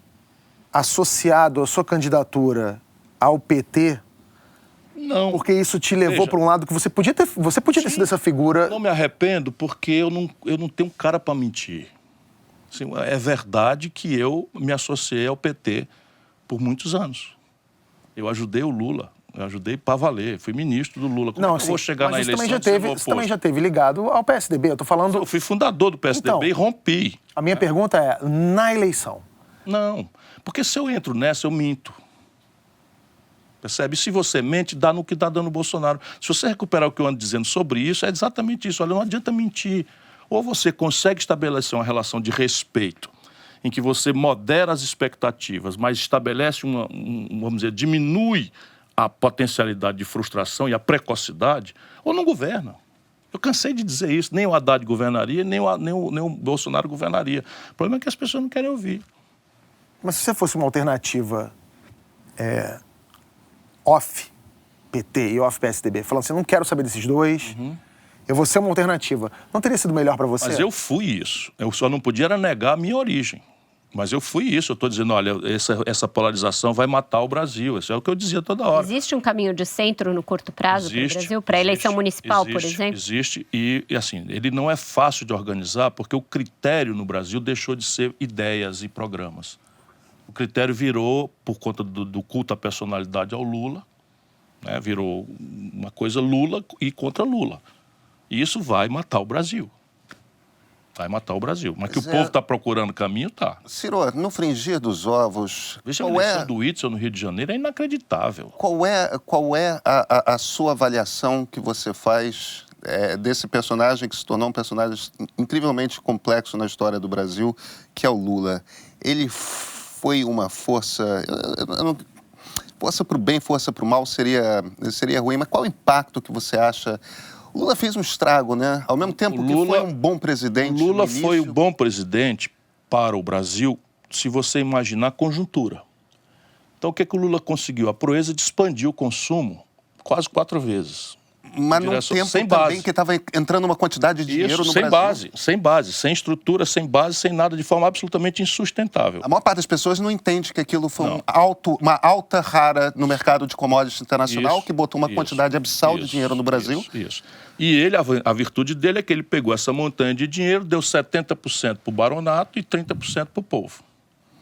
Speaker 1: associado a sua candidatura ao PT?
Speaker 2: Não.
Speaker 1: Porque isso te levou para um lado que você podia ter sido essa figura...
Speaker 2: Não me arrependo porque eu não tenho cara para mentir. Assim, é verdade que eu me associei ao PT por muitos anos. Eu ajudei o Lula, eu ajudei para valer, fui ministro do Lula. Como eu vou chegar na eleição?
Speaker 1: Você também já teve ligado ao PSDB, eu tô falando...
Speaker 2: Eu fui fundador do PSDB e rompi.
Speaker 1: A minha pergunta é, na eleição?
Speaker 2: Não, porque se eu entro nessa, eu minto. Percebe? Se você mente, dá no que está dando o Bolsonaro. Se você recuperar o que eu ando dizendo sobre isso, é exatamente isso. Olha, não adianta mentir. Ou você consegue estabelecer uma relação de respeito, em que você modera as expectativas, mas estabelece vamos dizer, diminui a potencialidade de frustração e a precocidade, ou não governa. Eu cansei de dizer isso. Nem o Haddad governaria, nem o Bolsonaro governaria. O problema é que as pessoas não querem ouvir.
Speaker 1: Mas se você fosse uma alternativa... off-PT e off-PSDB, falando assim, não quero saber desses dois, eu vou ser uma alternativa. Não teria sido melhor para você?
Speaker 2: Mas eu fui isso. Eu só não podia negar a minha origem. Mas eu fui isso. Eu estou dizendo, olha, essa polarização vai matar o Brasil. Isso é o que eu dizia toda hora.
Speaker 3: Existe um caminho de centro no curto prazo para o Brasil? Para a eleição municipal, por exemplo?
Speaker 2: Existe. E, assim, ele não é fácil de organizar porque o critério no Brasil deixou de ser ideias e programas. O critério virou, por conta do culto à personalidade ao Lula, né, virou uma coisa Lula e contra Lula. E isso vai matar o Brasil. Vai matar o Brasil. Mas que o povo está procurando caminho, tá.
Speaker 4: Ciro, no fringir dos ovos...
Speaker 2: Veja a eleição do Witzel no Rio de Janeiro, é inacreditável.
Speaker 4: Qual é a sua avaliação que você faz desse personagem que se tornou um personagem incrivelmente complexo na história do Brasil, que é o Lula? Ele foi uma força... Força para o bem, força para o mal seria ruim, mas qual o impacto que você acha? O Lula fez um estrago, né? Ao mesmo tempo que foi um bom presidente.
Speaker 2: O Lula foi um bom presidente para o Brasil, se você imaginar a conjuntura. Então, o que o Lula conseguiu? A proeza de expandir o consumo quase 4 vezes.
Speaker 4: Mas num tempo também que estava entrando uma quantidade de dinheiro no Brasil.
Speaker 2: Sem base, sem estrutura, sem base, sem nada, de forma absolutamente insustentável.
Speaker 4: A maior parte das pessoas não entende que aquilo foi uma alta rara no mercado de commodities internacional, que botou uma quantidade abissal de dinheiro no Brasil.
Speaker 2: Isso. E ele, a virtude dele é que ele pegou essa montanha de dinheiro, deu 70% para o baronato e 30% para o povo.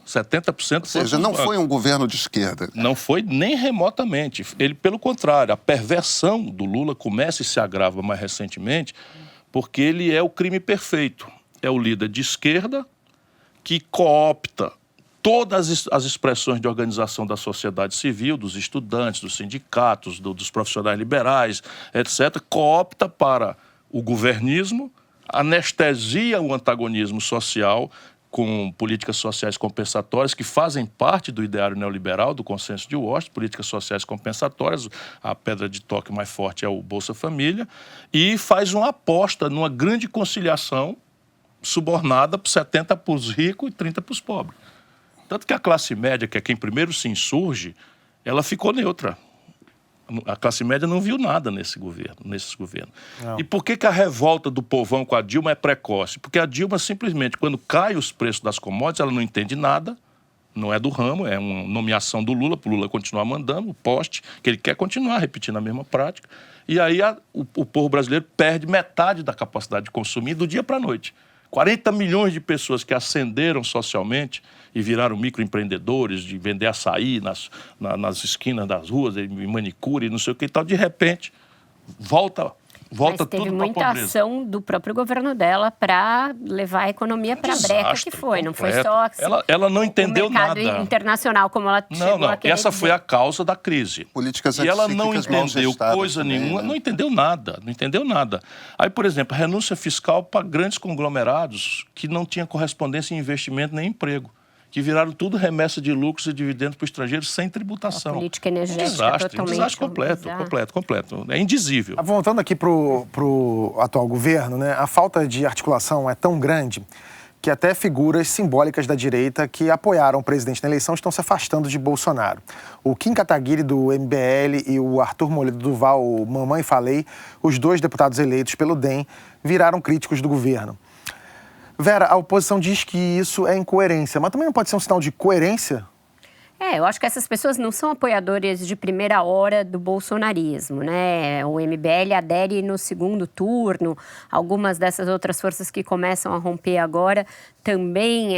Speaker 2: 70%.
Speaker 4: Ou seja, não foi um governo de esquerda.
Speaker 2: Não foi nem remotamente. Ele, pelo contrário, a perversão do Lula começa e se agrava mais recentemente, porque ele é o crime perfeito. É o líder de esquerda que coopta todas as expressões de organização da sociedade civil, dos estudantes, dos sindicatos, dos profissionais liberais, etc., coopta para o governismo, anestesia o antagonismo social com políticas sociais compensatórias que fazem parte do ideário neoliberal, do consenso de Washington, políticas sociais compensatórias, a pedra de toque mais forte é o Bolsa Família, e faz uma aposta numa grande conciliação subornada por 70% para os ricos e 30% para os pobres. Tanto que a classe média, que é quem primeiro se insurge, ela ficou neutra. A classe média não viu nada nesses governos. Não. E por que a revolta do povão com a Dilma é precoce? Porque a Dilma simplesmente, quando cai os preços das commodities, ela não entende nada, não é do ramo, é uma nomeação do Lula, para o Lula continuar mandando, o poste, que ele quer continuar repetindo a mesma prática. E aí o povo brasileiro perde metade da capacidade de consumir do dia para a noite. 40 milhões de pessoas que ascenderam socialmente e viraram microempreendedores, de vender açaí nas esquinas das ruas, em manicure, não sei o que e tal, de repente, volta tudo para a pobreza.
Speaker 3: Teve muita ação do próprio governo dela para levar a economia para a breca que foi.
Speaker 2: Completo.
Speaker 3: Não foi só assim,
Speaker 2: ela não entendeu
Speaker 3: o mercado
Speaker 2: nada.
Speaker 3: internacional, como ela chegou a querer
Speaker 2: essa
Speaker 3: dizer.
Speaker 2: foi a causa da crise.
Speaker 4: Políticas
Speaker 2: e ela não
Speaker 4: anticíclicas mal
Speaker 2: entendeu
Speaker 4: gestadas
Speaker 2: coisa
Speaker 4: também,
Speaker 2: nenhuma,
Speaker 4: né?
Speaker 2: não entendeu nada. Aí, por exemplo, renúncia fiscal para grandes conglomerados que não tinham correspondência em investimento nem emprego, que viraram tudo remessa de lucros e dividendos para o estrangeiro sem tributação.
Speaker 3: A política energética
Speaker 2: um desastre completo. É indizível.
Speaker 1: Voltando aqui para o atual governo, né, a falta de articulação é tão grande que até figuras simbólicas da direita que apoiaram o presidente na eleição estão se afastando de Bolsonaro. O Kim Kataguiri, do MBL, e o Arthur Moledo Duval, o Mamãe Falei, os dois deputados eleitos pelo DEM, viraram críticos do governo. Vera, a oposição diz que isso é incoerência, mas também não pode ser um sinal de coerência?
Speaker 3: Eu acho que essas pessoas não são apoiadores de primeira hora do bolsonarismo, né? O MBL adere no segundo turno, algumas dessas outras forças que começam a romper agora também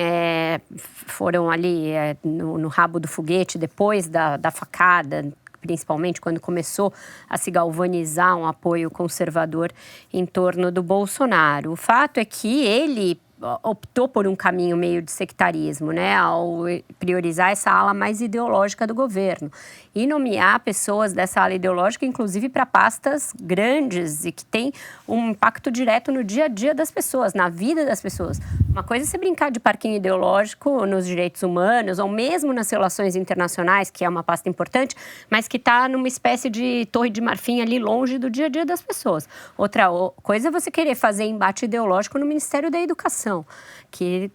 Speaker 3: foram ali no rabo do foguete depois da facada, principalmente quando começou a se galvanizar um apoio conservador em torno do Bolsonaro. O fato é que ele optou por um caminho meio de sectarismo, né, ao priorizar essa ala mais ideológica do governo e nomear pessoas dessa ala ideológica, inclusive para pastas grandes e que têm um impacto direto no dia a dia das pessoas, na vida das pessoas. Uma coisa é você brincar de parquinho ideológico nos direitos humanos ou mesmo nas relações internacionais, que é uma pasta importante, mas que está numa espécie de torre de marfim ali longe do dia a dia das pessoas. Outra coisa é você querer fazer embate ideológico no Ministério da Educação, que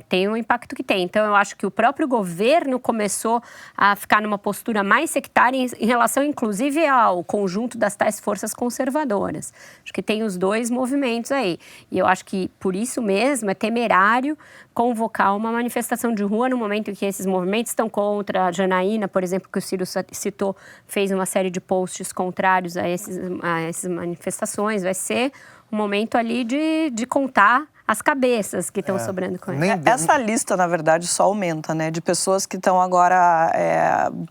Speaker 3: tem o impacto que tem. Então, eu acho que o próprio governo começou a ficar numa postura mais sectária em relação, inclusive, ao conjunto das tais forças conservadoras. Acho que tem os dois movimentos aí. E eu acho que, por isso mesmo, é temerário convocar uma manifestação de rua no momento em que esses movimentos estão contra. A Janaína, por exemplo, que o Ciro citou, fez uma série de posts contrários a essas manifestações. Vai ser um momento ali de contar as cabeças que estão sobrando com ele.
Speaker 5: Essa lista, na verdade, só aumenta, né? De pessoas que estão agora...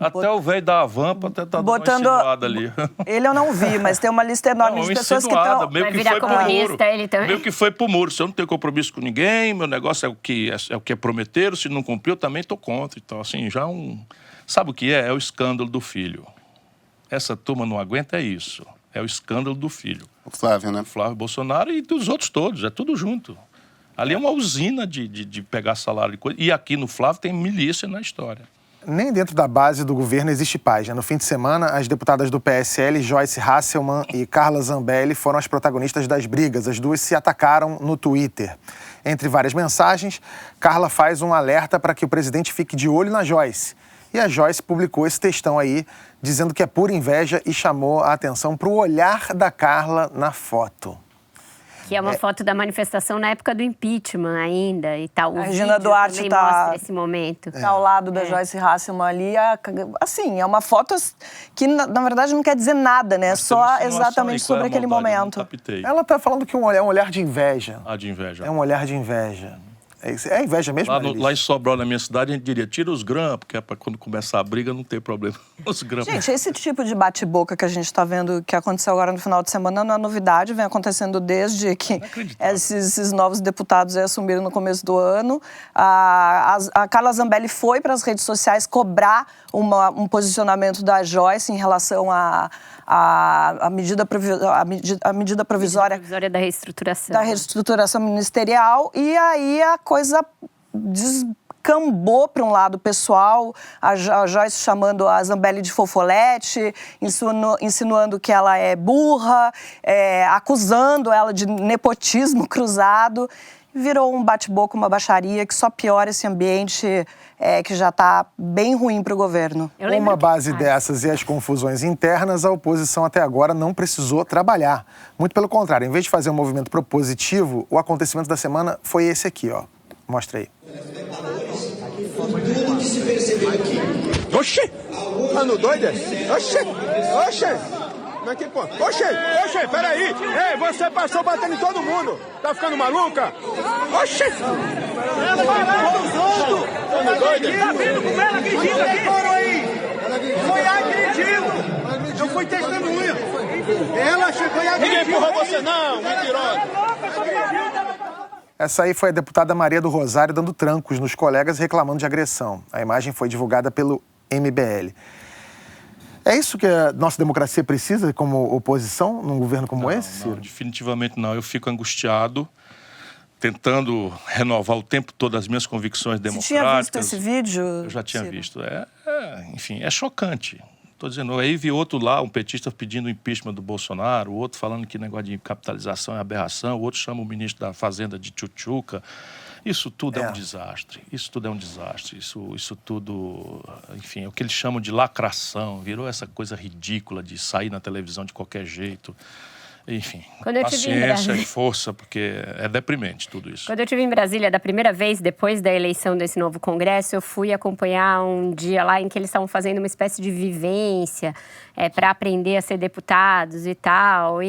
Speaker 2: Até o velho da Avampa até tá botando uma insinuada ali.
Speaker 5: Ele eu não vi, mas tem uma lista enorme de pessoas que estão...
Speaker 3: Vai virar comunista, ele também.
Speaker 2: Meio que foi pro muro. Se eu não tenho compromisso com ninguém, meu negócio é o que prometeram, se não cumpriu, eu também estou contra. Então, assim, já Sabe o que é? É o escândalo do filho. Essa turma não aguenta, é isso. É o escândalo do filho.
Speaker 4: O Flávio, né?
Speaker 2: Flávio Bolsonaro e dos outros todos, é tudo junto. Ali é uma usina de pegar salário de coisa. E aqui no Flávio tem milícia na história.
Speaker 1: Nem dentro da base do governo existe paz, né? No fim de semana, as deputadas do PSL, Joyce Hasselmann e Carla Zambelli, foram as protagonistas das brigas. As duas se atacaram no Twitter. Entre várias mensagens, Carla faz um alerta para que o presidente fique de olho na Joyce. E a Joyce publicou esse textão aí, dizendo que é pura inveja e chamou a atenção para o olhar da Carla na foto.
Speaker 3: Que é uma foto da manifestação na época do impeachment ainda e tal.
Speaker 5: A Regina Duarte
Speaker 3: mostra esse momento.
Speaker 5: Tá ao lado da Joyce Hasselmann ali. Assim, é uma foto que, na verdade, não quer dizer nada, né? Só exatamente sobre aquele momento.
Speaker 1: Ela tá falando que é um olhar de inveja.
Speaker 2: De inveja.
Speaker 1: É um olhar de inveja. É inveja mesmo?
Speaker 2: Lá em Sobral, na minha cidade, a gente diria, tira os grãos, porque é para quando começar a briga não ter problema. Os grãos.
Speaker 5: Gente, esse tipo de bate-boca que a gente está vendo que aconteceu agora no final de semana não é novidade, vem acontecendo desde que esses novos deputados assumiram no começo do ano. A Carla Zambelli foi para as redes sociais cobrar um posicionamento da Joyce em relação à medida provisória
Speaker 3: da reestruturação.
Speaker 5: Da reestruturação ministerial, e aí a coisa descambou para um lado pessoal, a Joyce chamando a Zambelli de fofolete, insinuando que ela é burra, acusando ela de nepotismo cruzado. Virou um bate-boca, uma baixaria que só piora esse ambiente que já está bem ruim para o governo.
Speaker 1: Com uma base dessas e as confusões internas, a oposição até agora não precisou trabalhar. Muito pelo contrário, em vez de fazer um movimento propositivo, o acontecimento da semana foi esse aqui, ó. Mostra aí.
Speaker 7: Tudo que se percebeu aqui.
Speaker 8: Oxê! Ano doido? Oxê! Mas que pô? Oxê, peraí! Ei, você passou batendo em todo mundo! Tá ficando maluca? Oxê! Ela vai lá, ano doido? Tá vindo com ela, acredita aqui! Foi agredido! Eu fui testemunha! Ela chegou e agrediu! Ninguém empurrou você não, mentirosa!
Speaker 1: Essa aí foi a deputada Maria do Rosário dando trancos nos colegas reclamando de agressão. A imagem foi divulgada pelo MBL. É isso que a nossa democracia precisa como oposição num governo como esse, Ciro?
Speaker 2: Não, definitivamente não. Eu fico angustiado, tentando renovar o tempo todo as minhas convicções democráticas.
Speaker 5: Você tinha visto esse vídeo?
Speaker 2: Eu já tinha
Speaker 5: Ciro?
Speaker 2: visto. Enfim, é chocante. Estou dizendo, aí vi outro lá, um petista pedindo o impeachment do Bolsonaro, o outro falando que negócio de capitalização é aberração, o outro chama o ministro da Fazenda de tchutchuca. Isso tudo é um desastre. Isso tudo é um desastre. Isso tudo, enfim, é o que eles chamam de lacração. Virou essa coisa ridícula de sair na televisão de qualquer jeito. Enfim, paciência e força, porque é deprimente tudo isso.
Speaker 3: Quando eu estive em Brasília da primeira vez, depois da eleição desse novo Congresso, eu fui acompanhar um dia lá em que eles estavam fazendo uma espécie de vivência para aprender a ser deputados e tal.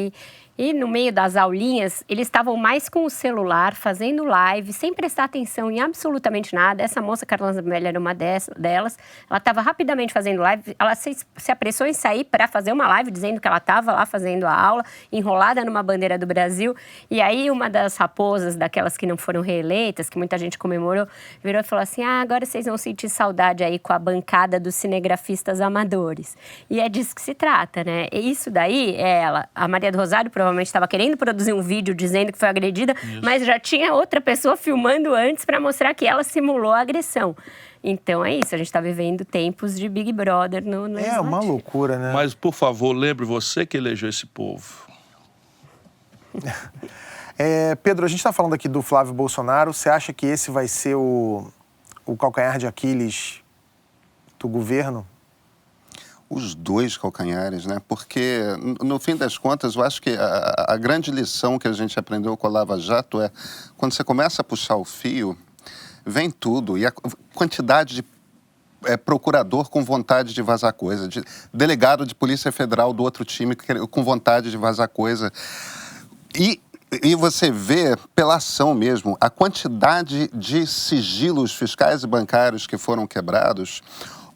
Speaker 3: E no meio das aulinhas, eles estavam mais com o celular, fazendo live, sem prestar atenção em absolutamente nada. Essa moça, Carla Zambelli, era uma delas. Ela estava rapidamente fazendo live. Ela se apressou em sair para fazer uma live, dizendo que ela estava lá fazendo a aula, enrolada numa bandeira do Brasil. E aí, uma das raposas, daquelas que não foram reeleitas, que muita gente comemorou, virou e falou assim, agora vocês vão sentir saudade aí com a bancada dos cinegrafistas amadores. E é disso que se trata, né? E isso daí é ela. A Maria do Rosário, provavelmente estava querendo produzir um vídeo dizendo que foi agredida, mas já tinha outra pessoa filmando antes para mostrar que ela simulou a agressão. Então é isso, a gente está vivendo tempos de Big Brother no
Speaker 1: É uma loucura, né?
Speaker 2: Mas, por favor, lembre você que elegeu esse povo.
Speaker 1: Pedro, a gente está falando aqui do Flávio Bolsonaro. Você acha que esse vai ser o calcanhar de Aquiles do governo?
Speaker 4: Os dois calcanhares, né? Porque, no fim das contas, eu acho que a grande lição que a gente aprendeu com a Lava Jato é quando você começa a puxar o fio, vem tudo. E a quantidade de procurador com vontade de vazar coisa, de delegado de Polícia Federal do outro time com vontade de vazar coisa. E você vê, pela ação mesmo, a quantidade de sigilos fiscais e bancários que foram quebrados.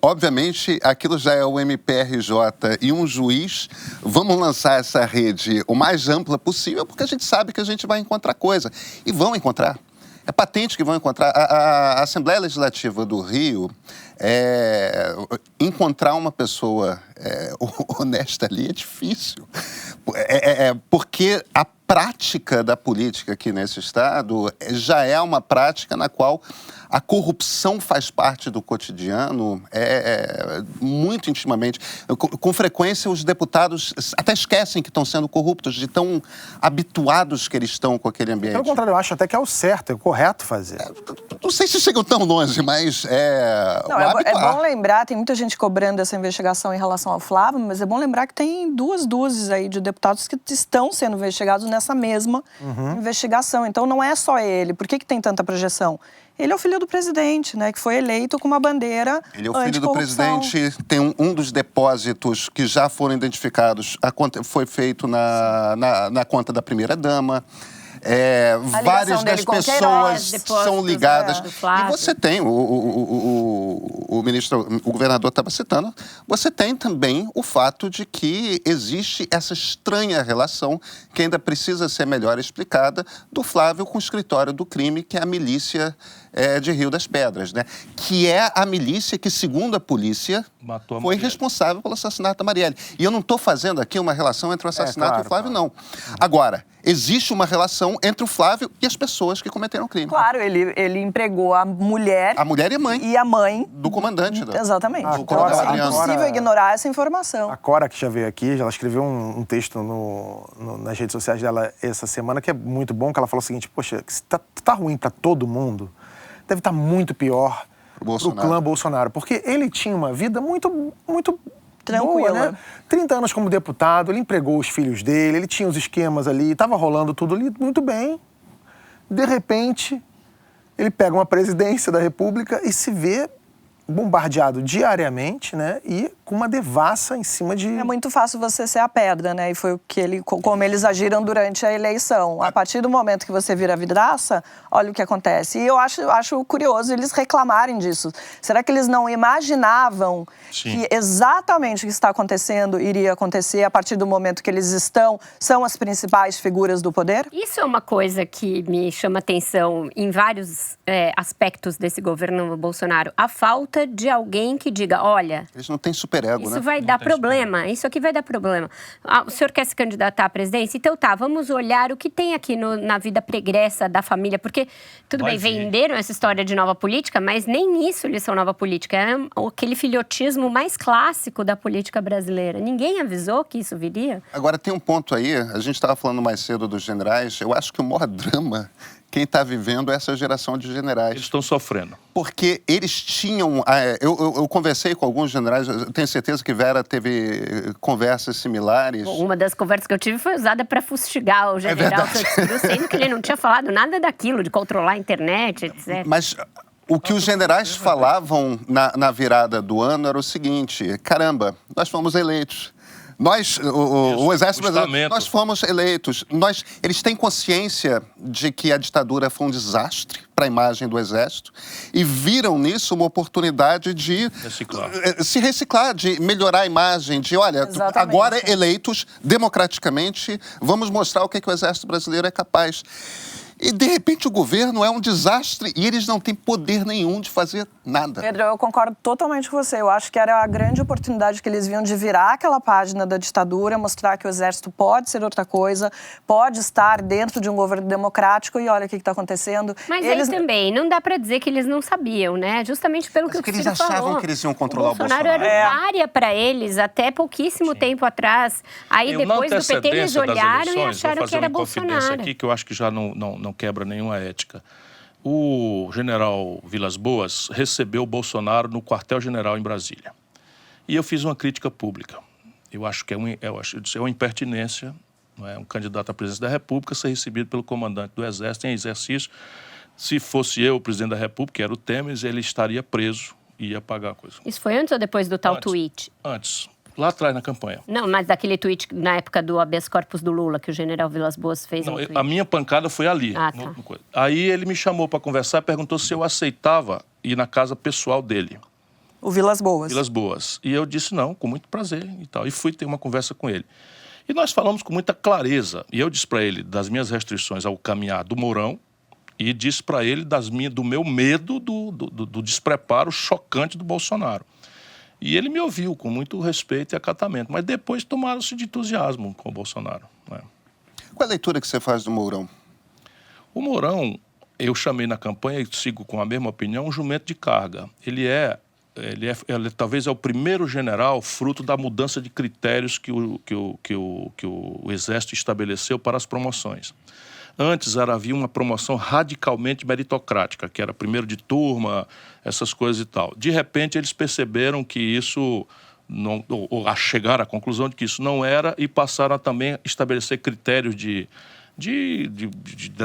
Speaker 4: Obviamente, aquilo já é o MPRJ e um juiz. Vamos lançar essa rede o mais ampla possível, porque a gente sabe que a gente vai encontrar coisa. E vão encontrar. É patente que vão encontrar. A Assembleia Legislativa do Rio, encontrar uma pessoa honesta ali é difícil. Porque a prática da política aqui nesse estado já é uma prática na qual a corrupção faz parte do cotidiano muito intimamente. Com frequência, os deputados até esquecem que estão sendo corruptos, de tão habituados que eles estão com aquele ambiente.
Speaker 1: Pelo contrário, eu acho até que é o certo, é o correto fazer.
Speaker 4: Não sei se chegam tão longe, mas é
Speaker 5: bom lembrar, tem muita gente cobrando essa investigação em relação ao Flávio, mas é bom lembrar que tem duas dúzias aí de deputados que estão sendo investigados nessa mesma investigação. Então, não é só ele. Por que tem tanta projeção? Ele é o filho do presidente, né? Que foi eleito com uma bandeira anticorrupção.
Speaker 4: Ele é o filho do presidente. Tem um dos depósitos que já foram identificados, foi feito na conta da primeira-dama. várias das pessoas são ligadas. E você tem, o governador estava citando, você tem também o fato de que existe essa estranha relação que ainda precisa ser melhor explicada do Flávio com o escritório do crime, que é a milícia de Rio das Pedras, né? Que é a milícia que, segundo a polícia, foi responsável pelo assassinato da Marielle. E eu não estou fazendo aqui uma relação entre o assassinato e o Flávio, não. Agora, existe uma relação entre o Flávio e as pessoas que cometeram o crime.
Speaker 5: Claro, ele empregou a mulher...
Speaker 4: A mulher e a mãe.
Speaker 5: E a mãe...
Speaker 4: Do comandante.
Speaker 5: Exatamente.
Speaker 1: Agora,
Speaker 5: é impossível ignorar essa informação.
Speaker 1: A Cora, que já veio aqui, ela escreveu um texto nas redes sociais dela essa semana, que é muito bom, que ela falou o seguinte: poxa, se tá ruim para todo mundo, deve estar muito pior pro clã Bolsonaro. Porque ele tinha uma vida muito tranquila, boa, né? 30 anos como deputado, ele empregou os filhos dele, ele tinha os esquemas ali, estava rolando tudo ali muito bem. De repente, ele pega uma presidência da República e se vê bombardeado diariamente, né? E com uma devassa em cima de...
Speaker 5: É muito fácil você ser a pedra, né? E foi o que como eles agiram durante a eleição. A partir do momento que você vira vidraça, olha o que acontece. E eu acho curioso eles reclamarem disso. Será que eles não imaginavam que exatamente o que está acontecendo iria acontecer a partir do momento que eles são as principais figuras do poder?
Speaker 3: Isso é uma coisa que me chama atenção em vários aspectos desse governo Bolsonaro. A falta de alguém que diga, olha...
Speaker 4: Eles não têm superego,
Speaker 3: isso
Speaker 4: né?
Speaker 3: vai dar problema, isso aqui vai dar problema. O senhor quer se candidatar à presidência? Então tá, vamos olhar o que tem aqui na vida pregressa da família, porque, tudo bem, venderam essa história de nova política, mas nem isso eles são nova política. É aquele filhotismo mais clássico da política brasileira. Ninguém avisou que isso viria?
Speaker 4: Agora, tem um ponto aí, a gente estava falando mais cedo dos generais, eu acho que o maior drama... Quem está vivendo é essa geração de generais.
Speaker 2: Eles estão sofrendo.
Speaker 4: Porque eles tinham... Eu conversei com alguns generais, eu tenho certeza que Vera teve conversas similares.
Speaker 3: Bom, uma das conversas que eu tive foi usada para fustigar o general Santos Cruz, sendo que ele não tinha falado nada daquilo, de controlar a internet, etc.
Speaker 4: Mas o que os generais falavam na virada do ano era o seguinte: caramba, nós fomos eleitos. Nós, o Exército Brasileiro, nós fomos eleitos. Eles têm consciência de que a ditadura foi um desastre para a imagem do Exército e viram nisso uma oportunidade de se reciclar, de melhorar a imagem, de, olha, agora eleitos democraticamente, vamos mostrar o que o Exército Brasileiro é capaz. E, de repente, o governo é um desastre e eles não têm poder nenhum de fazer nada.
Speaker 5: Pedro, eu concordo totalmente com você. Eu acho que era a grande oportunidade que eles viam de virar aquela página da ditadura, mostrar que o Exército pode ser outra coisa, pode estar dentro de um governo democrático e olha o que está acontecendo.
Speaker 3: Mas eles também, não dá para dizer que eles não sabiam, né? Justamente pelo que o Ciro falou.
Speaker 4: Eles achavam que eles iam controlar o Bolsonaro.
Speaker 3: Era área para eles até pouquíssimo tempo atrás. Aí, depois do PT, eles olharam e acharam que era Bolsonaro.
Speaker 2: Vou fazer uma confidência aqui que eu acho que já não quebra nenhuma ética. O general Vilas Boas recebeu o Bolsonaro no quartel-general em Brasília. E eu fiz uma crítica pública. Eu acho que é uma impertinência, não é? Um candidato à presidência da República ser recebido pelo comandante do Exército em exercício. Se fosse eu o presidente da República, que era o Temer, ele estaria preso e ia pagar a coisa.
Speaker 3: Isso foi antes ou depois do tal tweet?
Speaker 2: Antes. Lá atrás, na campanha.
Speaker 3: Não, mas daquele tweet na época do habeas corpus do Lula, que o general Vilas Boas fez.
Speaker 2: Não, a minha pancada foi ali. Aí ele me chamou para conversar e perguntou se eu aceitava ir na casa pessoal dele.
Speaker 5: O Vilas Boas.
Speaker 2: Vilas Boas. E eu disse não, com muito prazer e tal. E fui ter uma conversa com ele. E nós falamos com muita clareza. E eu disse para ele das minhas restrições ao caminhar do Mourão e disse para ele do meu medo do despreparo chocante do Bolsonaro. E ele me ouviu com muito respeito e acatamento, mas depois tomaram-se de entusiasmo com o Bolsonaro. Né?
Speaker 4: Qual a leitura que você faz do Mourão?
Speaker 2: O Mourão, eu chamei na campanha, e sigo com a mesma opinião, um jumento de carga. Ele talvez é o primeiro general fruto da mudança de critérios que o Exército estabeleceu para as promoções. Antes havia uma promoção radicalmente meritocrática, que era primeiro de turma, essas coisas e tal. De repente, eles perceberam que isso, ou chegaram à conclusão de que isso não era, e passaram a também estabelecer critérios de de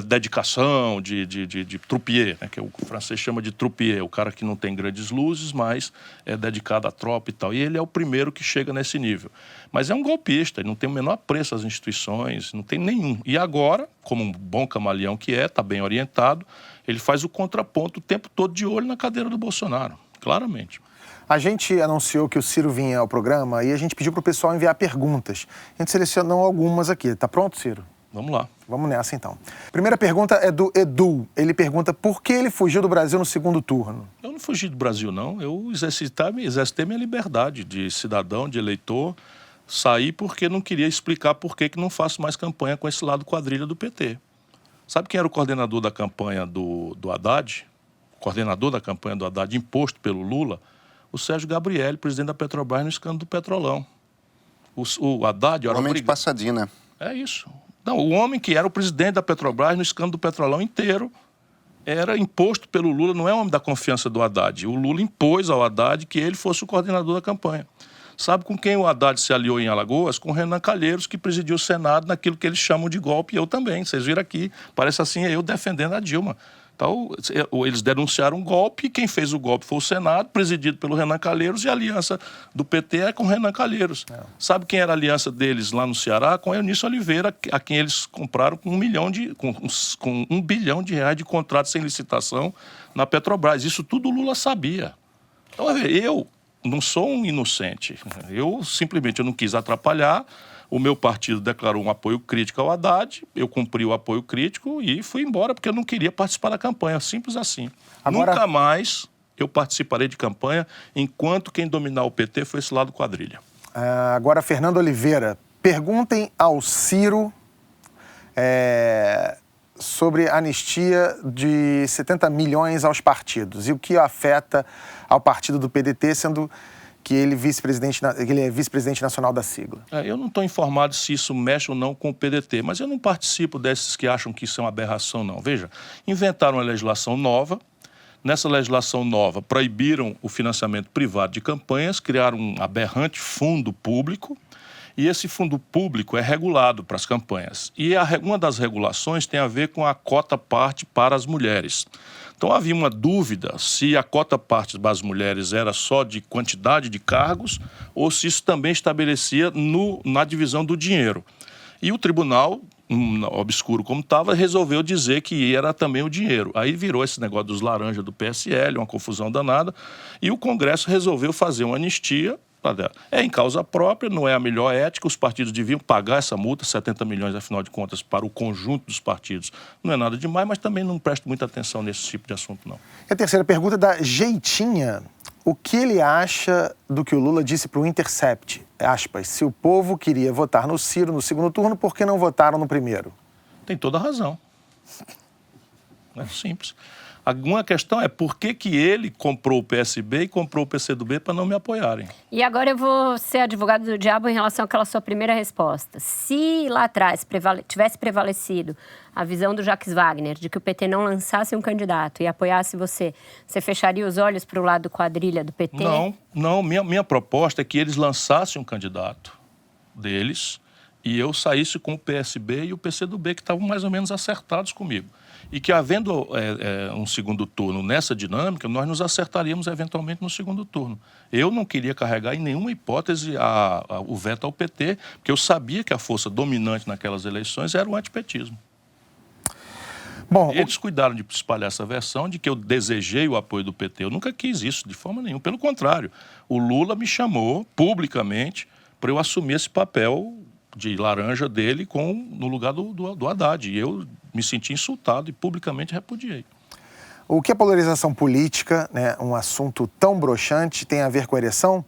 Speaker 2: dedicação, de troupier, né, que o francês chama de troupier, o cara que não tem grandes luzes, mas é dedicado à tropa e tal. E ele é o primeiro que chega nesse nível. Mas é um golpista, ele não tem o menor apreço às instituições, não tem nenhum. E agora, como um bom camaleão que está bem orientado, ele faz o contraponto o tempo todo de olho na cadeira do Bolsonaro, claramente.
Speaker 1: A gente anunciou que o Ciro vinha ao programa e a gente pediu para o pessoal enviar perguntas. A gente selecionou algumas aqui. Tá pronto, Ciro?
Speaker 2: Vamos lá.
Speaker 1: Vamos nessa, então. Primeira pergunta é do Edu. Ele pergunta por que ele fugiu do Brasil no segundo turno.
Speaker 2: Eu não fugi do Brasil, não. Eu exercitei minha liberdade de cidadão, de eleitor. Saí porque não queria explicar por que não faço mais campanha com esse lado quadrilha do PT. Sabe quem era o coordenador da campanha do Haddad? O coordenador da campanha do Haddad, imposto pelo Lula? O Sérgio Gabrielli, presidente da Petrobras, no escândalo do Petrolão. O Haddad...
Speaker 4: Homem de Passadina.
Speaker 2: É isso. Não, o homem que era o presidente da Petrobras no escândalo do Petrolão inteiro era imposto pelo Lula, não é homem da confiança do Haddad. O Lula impôs ao Haddad que ele fosse o coordenador da campanha. Sabe com quem o Haddad se aliou em Alagoas? Com o Renan Calheiros, que presidiu o Senado naquilo que eles chamam de golpe, e eu também. Vocês viram aqui, parece assim, eu defendendo a Dilma. Então, eles denunciaram um golpe, e quem fez o golpe foi o Senado, presidido pelo Renan Calheiros, e a aliança do PT é com o Renan Calheiros. Sabe quem era a aliança deles lá no Ceará? Com a Eunice Oliveira, a quem eles compraram com $1 bilhão de contratos sem licitação na Petrobras. Isso tudo o Lula sabia. Então, eu não sou um inocente. Eu simplesmente não quis atrapalhar. O meu partido declarou um apoio crítico ao Haddad, eu cumpri o apoio crítico e fui embora, porque eu não queria participar da campanha, simples assim. Agora... Nunca mais eu participarei de campanha enquanto quem dominar o PT foi esse lado quadrilha.
Speaker 1: Agora, Fernando Oliveira, perguntem ao Ciro sobre a anistia de 70 milhões aos partidos e o que afeta ao partido do PDT, sendo que ele é vice-presidente nacional da sigla.
Speaker 2: Eu não estou informado se isso mexe ou não com o PDT, mas eu não participo desses que acham que isso é uma aberração, não. Veja, inventaram uma legislação nova. Nessa legislação nova, proibiram o financiamento privado de campanhas, criaram um aberrante fundo público, e esse fundo público é regulado para as campanhas. E uma das regulações tem a ver com a cota-parte para as mulheres. Então havia uma dúvida se a cota-parte das mulheres era só de quantidade de cargos ou se isso também estabelecia na divisão do dinheiro. E o tribunal, obscuro como estava, resolveu dizer que era também o dinheiro. Aí virou esse negócio dos laranjas do PSL, uma confusão danada, e o Congresso resolveu fazer uma anistia. É em causa própria, não é a melhor ética, os partidos deviam pagar essa multa, 70 milhões, afinal de contas, para o conjunto dos partidos. Não é nada demais, mas também não presto muita atenção nesse tipo de assunto, não.
Speaker 1: E a terceira pergunta é da Jeitinha. O que ele acha do que o Lula disse para o Intercept? Aspas, se o povo queria votar no Ciro no segundo turno, por que não votaram no primeiro?
Speaker 2: Tem toda a razão. É simples. Alguma questão é por que ele comprou o PSB e comprou o PCdoB para não me apoiarem.
Speaker 3: E agora eu vou ser advogado do diabo em relação àquela sua primeira resposta. Se lá atrás tivesse prevalecido a visão do Jacques Wagner de que o PT não lançasse um candidato e apoiasse você fecharia os olhos para o lado quadrilha do PT?
Speaker 2: Não. Minha proposta é que eles lançassem um candidato deles e eu saísse com o PSB e o PCdoB, que estavam mais ou menos acertados comigo. E que, havendo um segundo turno nessa dinâmica, nós nos acertaríamos eventualmente no segundo turno. Eu não queria carregar em nenhuma hipótese o veto ao PT, porque eu sabia que a força dominante naquelas eleições era o antipetismo. Bom, eles cuidaram de espalhar essa versão de que eu desejei o apoio do PT. Eu nunca quis isso de forma nenhuma. Pelo contrário, o Lula me chamou publicamente para eu assumir esse papel de laranja dele no lugar do Haddad. E eu me senti insultado e publicamente repudiei.
Speaker 1: O que a polarização política, um assunto tão broxante, tem a ver com a ereção?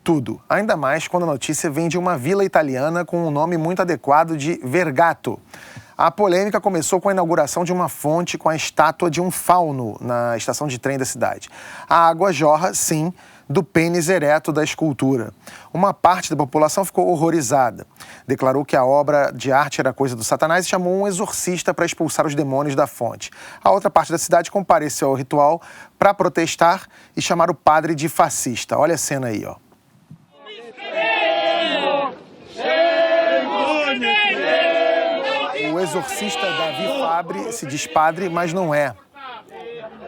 Speaker 1: Tudo. Ainda mais quando a notícia vem de uma vila italiana com um nome muito adequado de Vergato. A polêmica começou com a inauguração de uma fonte com a estátua de um fauno na estação de trem da cidade. A água jorra, sim, do pênis ereto da escultura. Uma parte da população ficou horrorizada. Declarou que a obra de arte era coisa do Satanás e chamou um exorcista para expulsar os demônios da fonte. A outra parte da cidade compareceu ao ritual para protestar e chamar o padre de fascista. Olha a cena aí, ó. O exorcista Davi Fabre se diz padre, mas não é.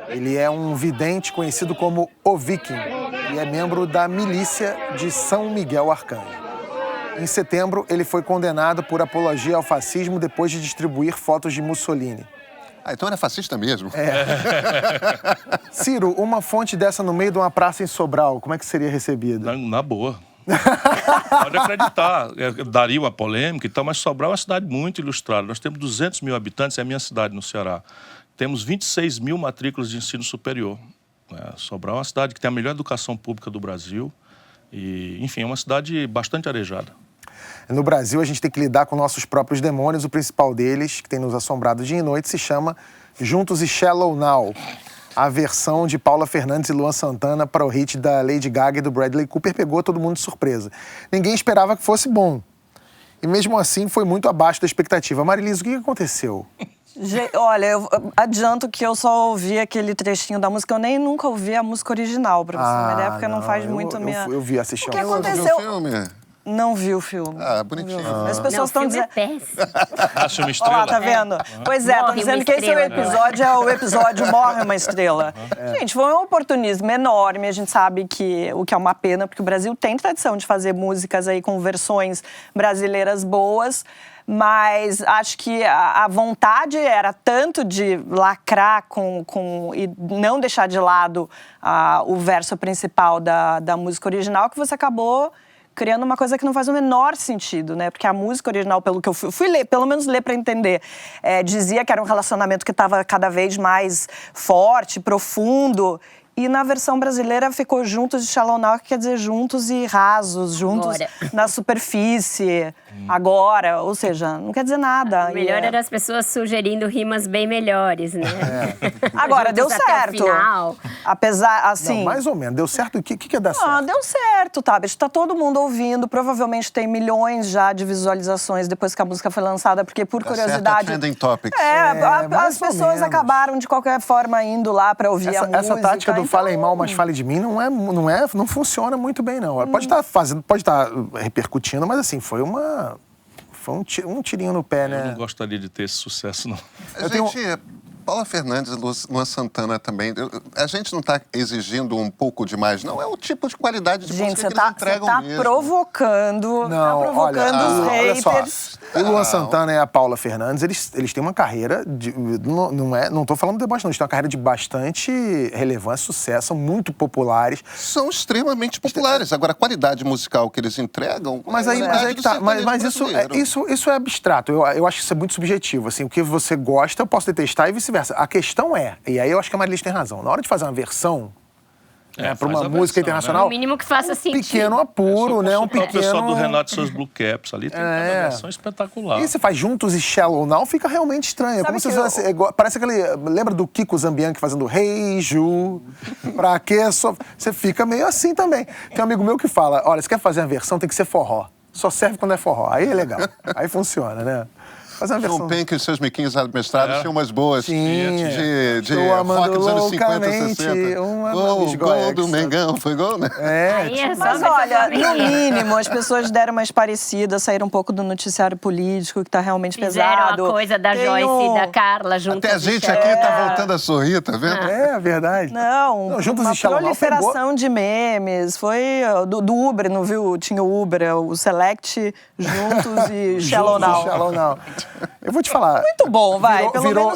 Speaker 1: Ele é um vidente conhecido como O Viking e é membro da milícia de São Miguel Arcanjo. Em setembro, ele foi condenado por apologia ao fascismo depois de distribuir fotos de Mussolini.
Speaker 4: Então era fascista mesmo.
Speaker 1: Ciro, uma fonte dessa no meio de uma praça em Sobral, como é que seria recebida?
Speaker 2: Na boa. Pode acreditar. Daria uma polêmica e tal, mas Sobral é uma cidade muito ilustrada. Nós temos 200 mil habitantes, é a minha cidade no Ceará. Temos 26 mil matrículas de ensino superior. Sobral é uma cidade que tem a melhor educação pública do Brasil. E, enfim, é uma cidade bastante arejada.
Speaker 1: No Brasil, a gente tem que lidar com nossos próprios demônios. O principal deles, que tem nos assombrado dia e noite, se chama Juntos e Shallow Now. A versão de Paula Fernandes e Luan Santana para o hit da Lady Gaga e do Bradley Cooper pegou todo mundo de surpresa. Ninguém esperava que fosse bom. E mesmo assim, foi muito abaixo da expectativa. Marilisa, o que aconteceu?
Speaker 5: Olha, eu adianto que eu só ouvi aquele trechinho da música. Eu nem nunca ouvi a música original, pra você ter uma ideia, porque não faz muito minha...
Speaker 1: Eu vi assistir
Speaker 5: O que
Speaker 1: ao
Speaker 5: aconteceu?
Speaker 4: Viu o filme?
Speaker 5: Não vi o filme.
Speaker 4: Bonitinho.
Speaker 5: As pessoas estão dizendo...
Speaker 2: Nasce uma
Speaker 5: Olha
Speaker 2: estrela.
Speaker 5: lá, tá vendo? Pois é, estão dizendo que esse é o episódio Morre uma Estrela. Gente, foi um oportunismo enorme. A gente sabe que o que é uma pena, porque o Brasil tem tradição de fazer músicas aí com versões brasileiras boas, mas acho que a vontade era tanto de lacrar e não deixar de lado o verso principal da música original, que você acabou criando uma coisa que não faz o menor sentido, né? Porque a música original, pelo que eu fui ler, pelo menos ler para entender, dizia que era um relacionamento que estava cada vez mais forte, profundo. E na versão brasileira ficou Juntos e Shallow Now, que quer dizer juntos e rasos, juntos agora, na superfície, agora. Ou seja, não quer dizer nada.
Speaker 3: O melhor era as pessoas sugerindo rimas bem melhores, né?
Speaker 5: Agora, deu certo. Apesar, assim...
Speaker 1: Não, mais ou menos. Deu certo? O que é dar certo?
Speaker 5: Deu certo, tá? Está todo mundo ouvindo. Provavelmente tem milhões já de visualizações depois que a música foi lançada, porque por curiosidade...
Speaker 4: Certo, trending topics.
Speaker 5: As pessoas acabaram, de qualquer forma, indo lá para ouvir a música.
Speaker 1: Essa tática do falem mal, mas fale de mim não funciona muito bem, não. Pode estar repercutindo, mas assim, foi um tirinho no pé, né?
Speaker 2: Eu não gostaria de ter esse sucesso, não.
Speaker 4: Paula Fernandes e Luan Santana também. A gente não está exigindo um pouco demais, não. É o tipo de qualidade de música que eles entregam mesmo.
Speaker 5: Você está provocando os haters.
Speaker 1: Olha só, o Luan Santana e a Paula Fernandes, eles têm uma carreira não estou falando de deboche, não. Eles têm uma carreira de bastante relevância, sucesso, são muito populares.
Speaker 4: São extremamente populares. Agora, a qualidade musical que eles entregam...
Speaker 1: Mas isso é abstrato. Eu acho que isso é muito subjetivo. Assim, o que você gosta, eu posso detestar e vice-versa. A questão e aí eu acho que a Marilisa tem razão, na hora de fazer uma versão para uma música internacional,
Speaker 3: o mínimo que faça sentido.
Speaker 1: Pequeno apuro, né?
Speaker 2: O pessoal do Renato e seus Blue Caps ali tem uma versão espetacular.
Speaker 1: E você faz Juntos e Shallow Now, fica realmente estranho. Como parece aquele... Lembra do Kiko Zambianchi fazendo Hey Ju? Pra quê? Você fica meio assim também. Tem um amigo meu que fala, olha, você quer fazer uma versão, tem que ser forró. Só serve quando é forró. Aí é legal. Aí funciona, né?
Speaker 4: João Penck e seus miquinhos amestrados tinham umas boas de
Speaker 1: rock
Speaker 4: dos anos 50, 60. Gol do Mengão, foi gol, né?
Speaker 5: Mas olha, no mínimo, as pessoas deram mais parecidas, saíram um pouco do noticiário político, que tá realmente pesado.
Speaker 3: Fizeram a coisa da Joyce e da Carla juntas.
Speaker 4: Até a gente aqui tá voltando a sorrir, tá vendo?
Speaker 1: É verdade.
Speaker 5: Não,
Speaker 1: Juntos
Speaker 5: uma
Speaker 1: e Shallow Now
Speaker 5: proliferação de memes. Foi do Uber, não viu? Tinha o Uber, o Select, Juntos e Shallow Now.
Speaker 1: Eu vou te falar.
Speaker 5: Muito bom, vai.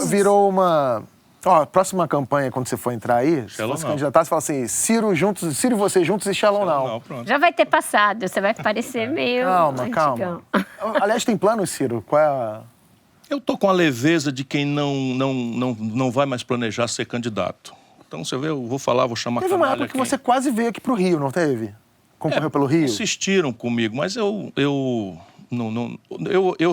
Speaker 1: Virou uma... Ó, próxima campanha, quando você for entrar aí, se você candidatar, você fala assim, Ciro e você juntos e Shallow Now.
Speaker 3: Já vai ter passado, você vai parecer meio...
Speaker 1: Calma. Aliás, tem plano, Ciro? Qual é a...
Speaker 2: Eu tô com a leveza de quem não vai mais planejar ser candidato. Então, você vê, eu vou chamar
Speaker 1: Teve uma época que você quase veio aqui pro Rio, não teve? Concorreu pelo Rio?
Speaker 2: Insistiram comigo, mas eu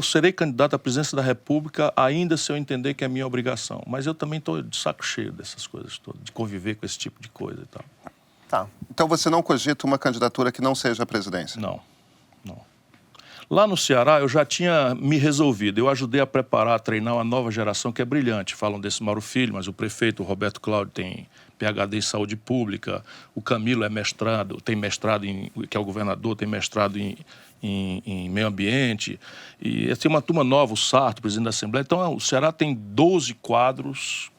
Speaker 2: serei candidato à presidência da República ainda se eu entender que é minha obrigação. Mas eu também estou de saco cheio dessas coisas todas, de conviver com esse tipo de coisa e tal.
Speaker 4: Tá. Então você não cogita uma candidatura que não seja a presidência?
Speaker 2: Não. Lá no Ceará, eu já tinha me resolvido. Eu ajudei a preparar, a treinar uma nova geração que é brilhante. Falam desse Mauro Filho, mas o prefeito, o Roberto Cláudio, tem PhD em saúde pública. O Camilo é mestrado, tem mestrado, que é o governador, tem mestrado em meio ambiente. E tem uma turma nova, o Sarto, presidente da Assembleia. Então, o Ceará tem 12 quadros.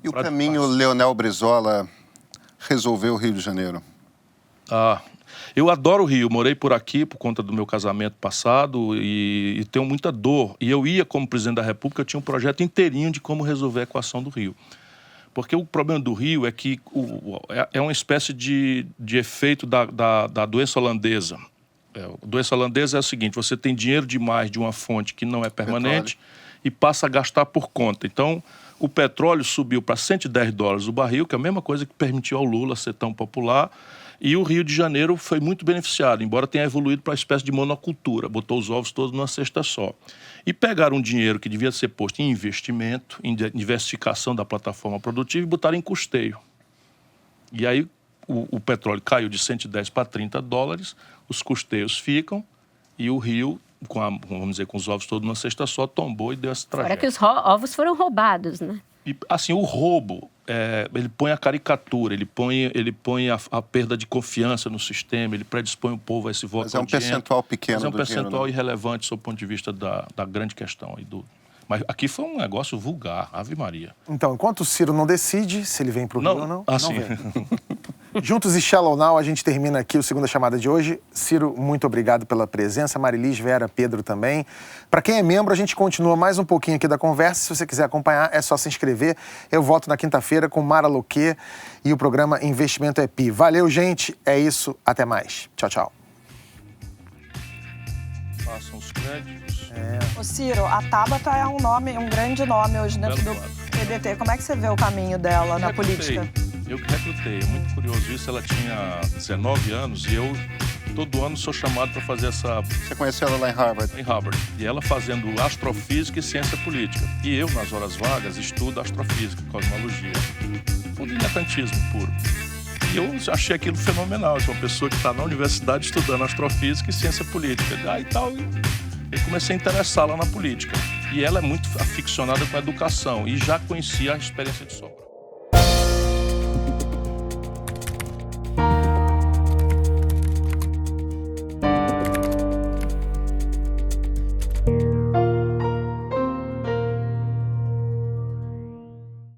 Speaker 4: E o caminho Leonel Brizola resolveu o Rio de Janeiro?
Speaker 2: Eu adoro o Rio, morei por aqui por conta do meu casamento passado e tenho muita dor. E eu ia, como presidente da República, eu tinha um projeto inteirinho de como resolver a equação do Rio. Porque o problema do Rio é que é uma espécie de efeito da doença holandesa. A doença holandesa é o seguinte, você tem dinheiro demais de uma fonte que não é permanente e passa a gastar por conta. Então, o petróleo subiu para $110 o barril, que é a mesma coisa que permitiu ao Lula ser tão popular. E o Rio de Janeiro foi muito beneficiado, embora tenha evoluído para uma espécie de monocultura, botou os ovos todos numa cesta só. E pegaram um dinheiro que devia ser posto em investimento, em diversificação da plataforma produtiva e botaram em custeio. E aí o petróleo caiu de 110 para $30, os custeios ficam e o Rio, vamos dizer, com os ovos todos numa cesta só, tombou e deu essa tragédia.
Speaker 3: Fora que os ovos foram roubados, né?
Speaker 2: E, assim, o roubo, ele põe a caricatura, ele põe a perda de confiança no sistema, ele predispõe o povo a esse voto.
Speaker 4: Mas é um percentual pequeno do dinheiro.
Speaker 2: Mas é um percentual irrelevante sob o ponto de vista da grande questão. Mas aqui foi um negócio vulgar, Ave Maria.
Speaker 1: Então, enquanto o Ciro não decide se ele vem para o Rio ou não, não
Speaker 2: sim.
Speaker 1: vem. Juntos e Shallow Now, a gente termina aqui o Segunda Chamada de hoje. Ciro, muito obrigado pela presença. Marilis, Vera, Pedro também. Para quem é membro, a gente continua mais um pouquinho aqui da conversa. Se você quiser acompanhar, é só se inscrever. Eu volto na quinta-feira com Mara Loquê e o programa Investimento é Pi. Valeu, gente. É isso. Até mais. Tchau, tchau.
Speaker 2: Passam os créditos.
Speaker 5: Ô Ciro, a Tabata é um grande nome hoje dentro do PDT. Como é que você vê o caminho dela na política?
Speaker 2: Eu que recrutei, é muito curioso isso. Ela tinha 19 anos e eu, todo ano, sou chamado para fazer essa...
Speaker 4: Você conheceu ela lá em Harvard?
Speaker 2: Em Harvard. E ela fazendo astrofísica e ciência política. E eu, nas horas vagas, estudo astrofísica, cosmologia. Um diletantismo puro. E eu achei aquilo fenomenal. Eu sou uma pessoa que está na universidade estudando astrofísica e ciência política. E tal, eu comecei a interessá-la na política. E ela é muito aficionada com a educação e já conhecia a experiência de Sobral.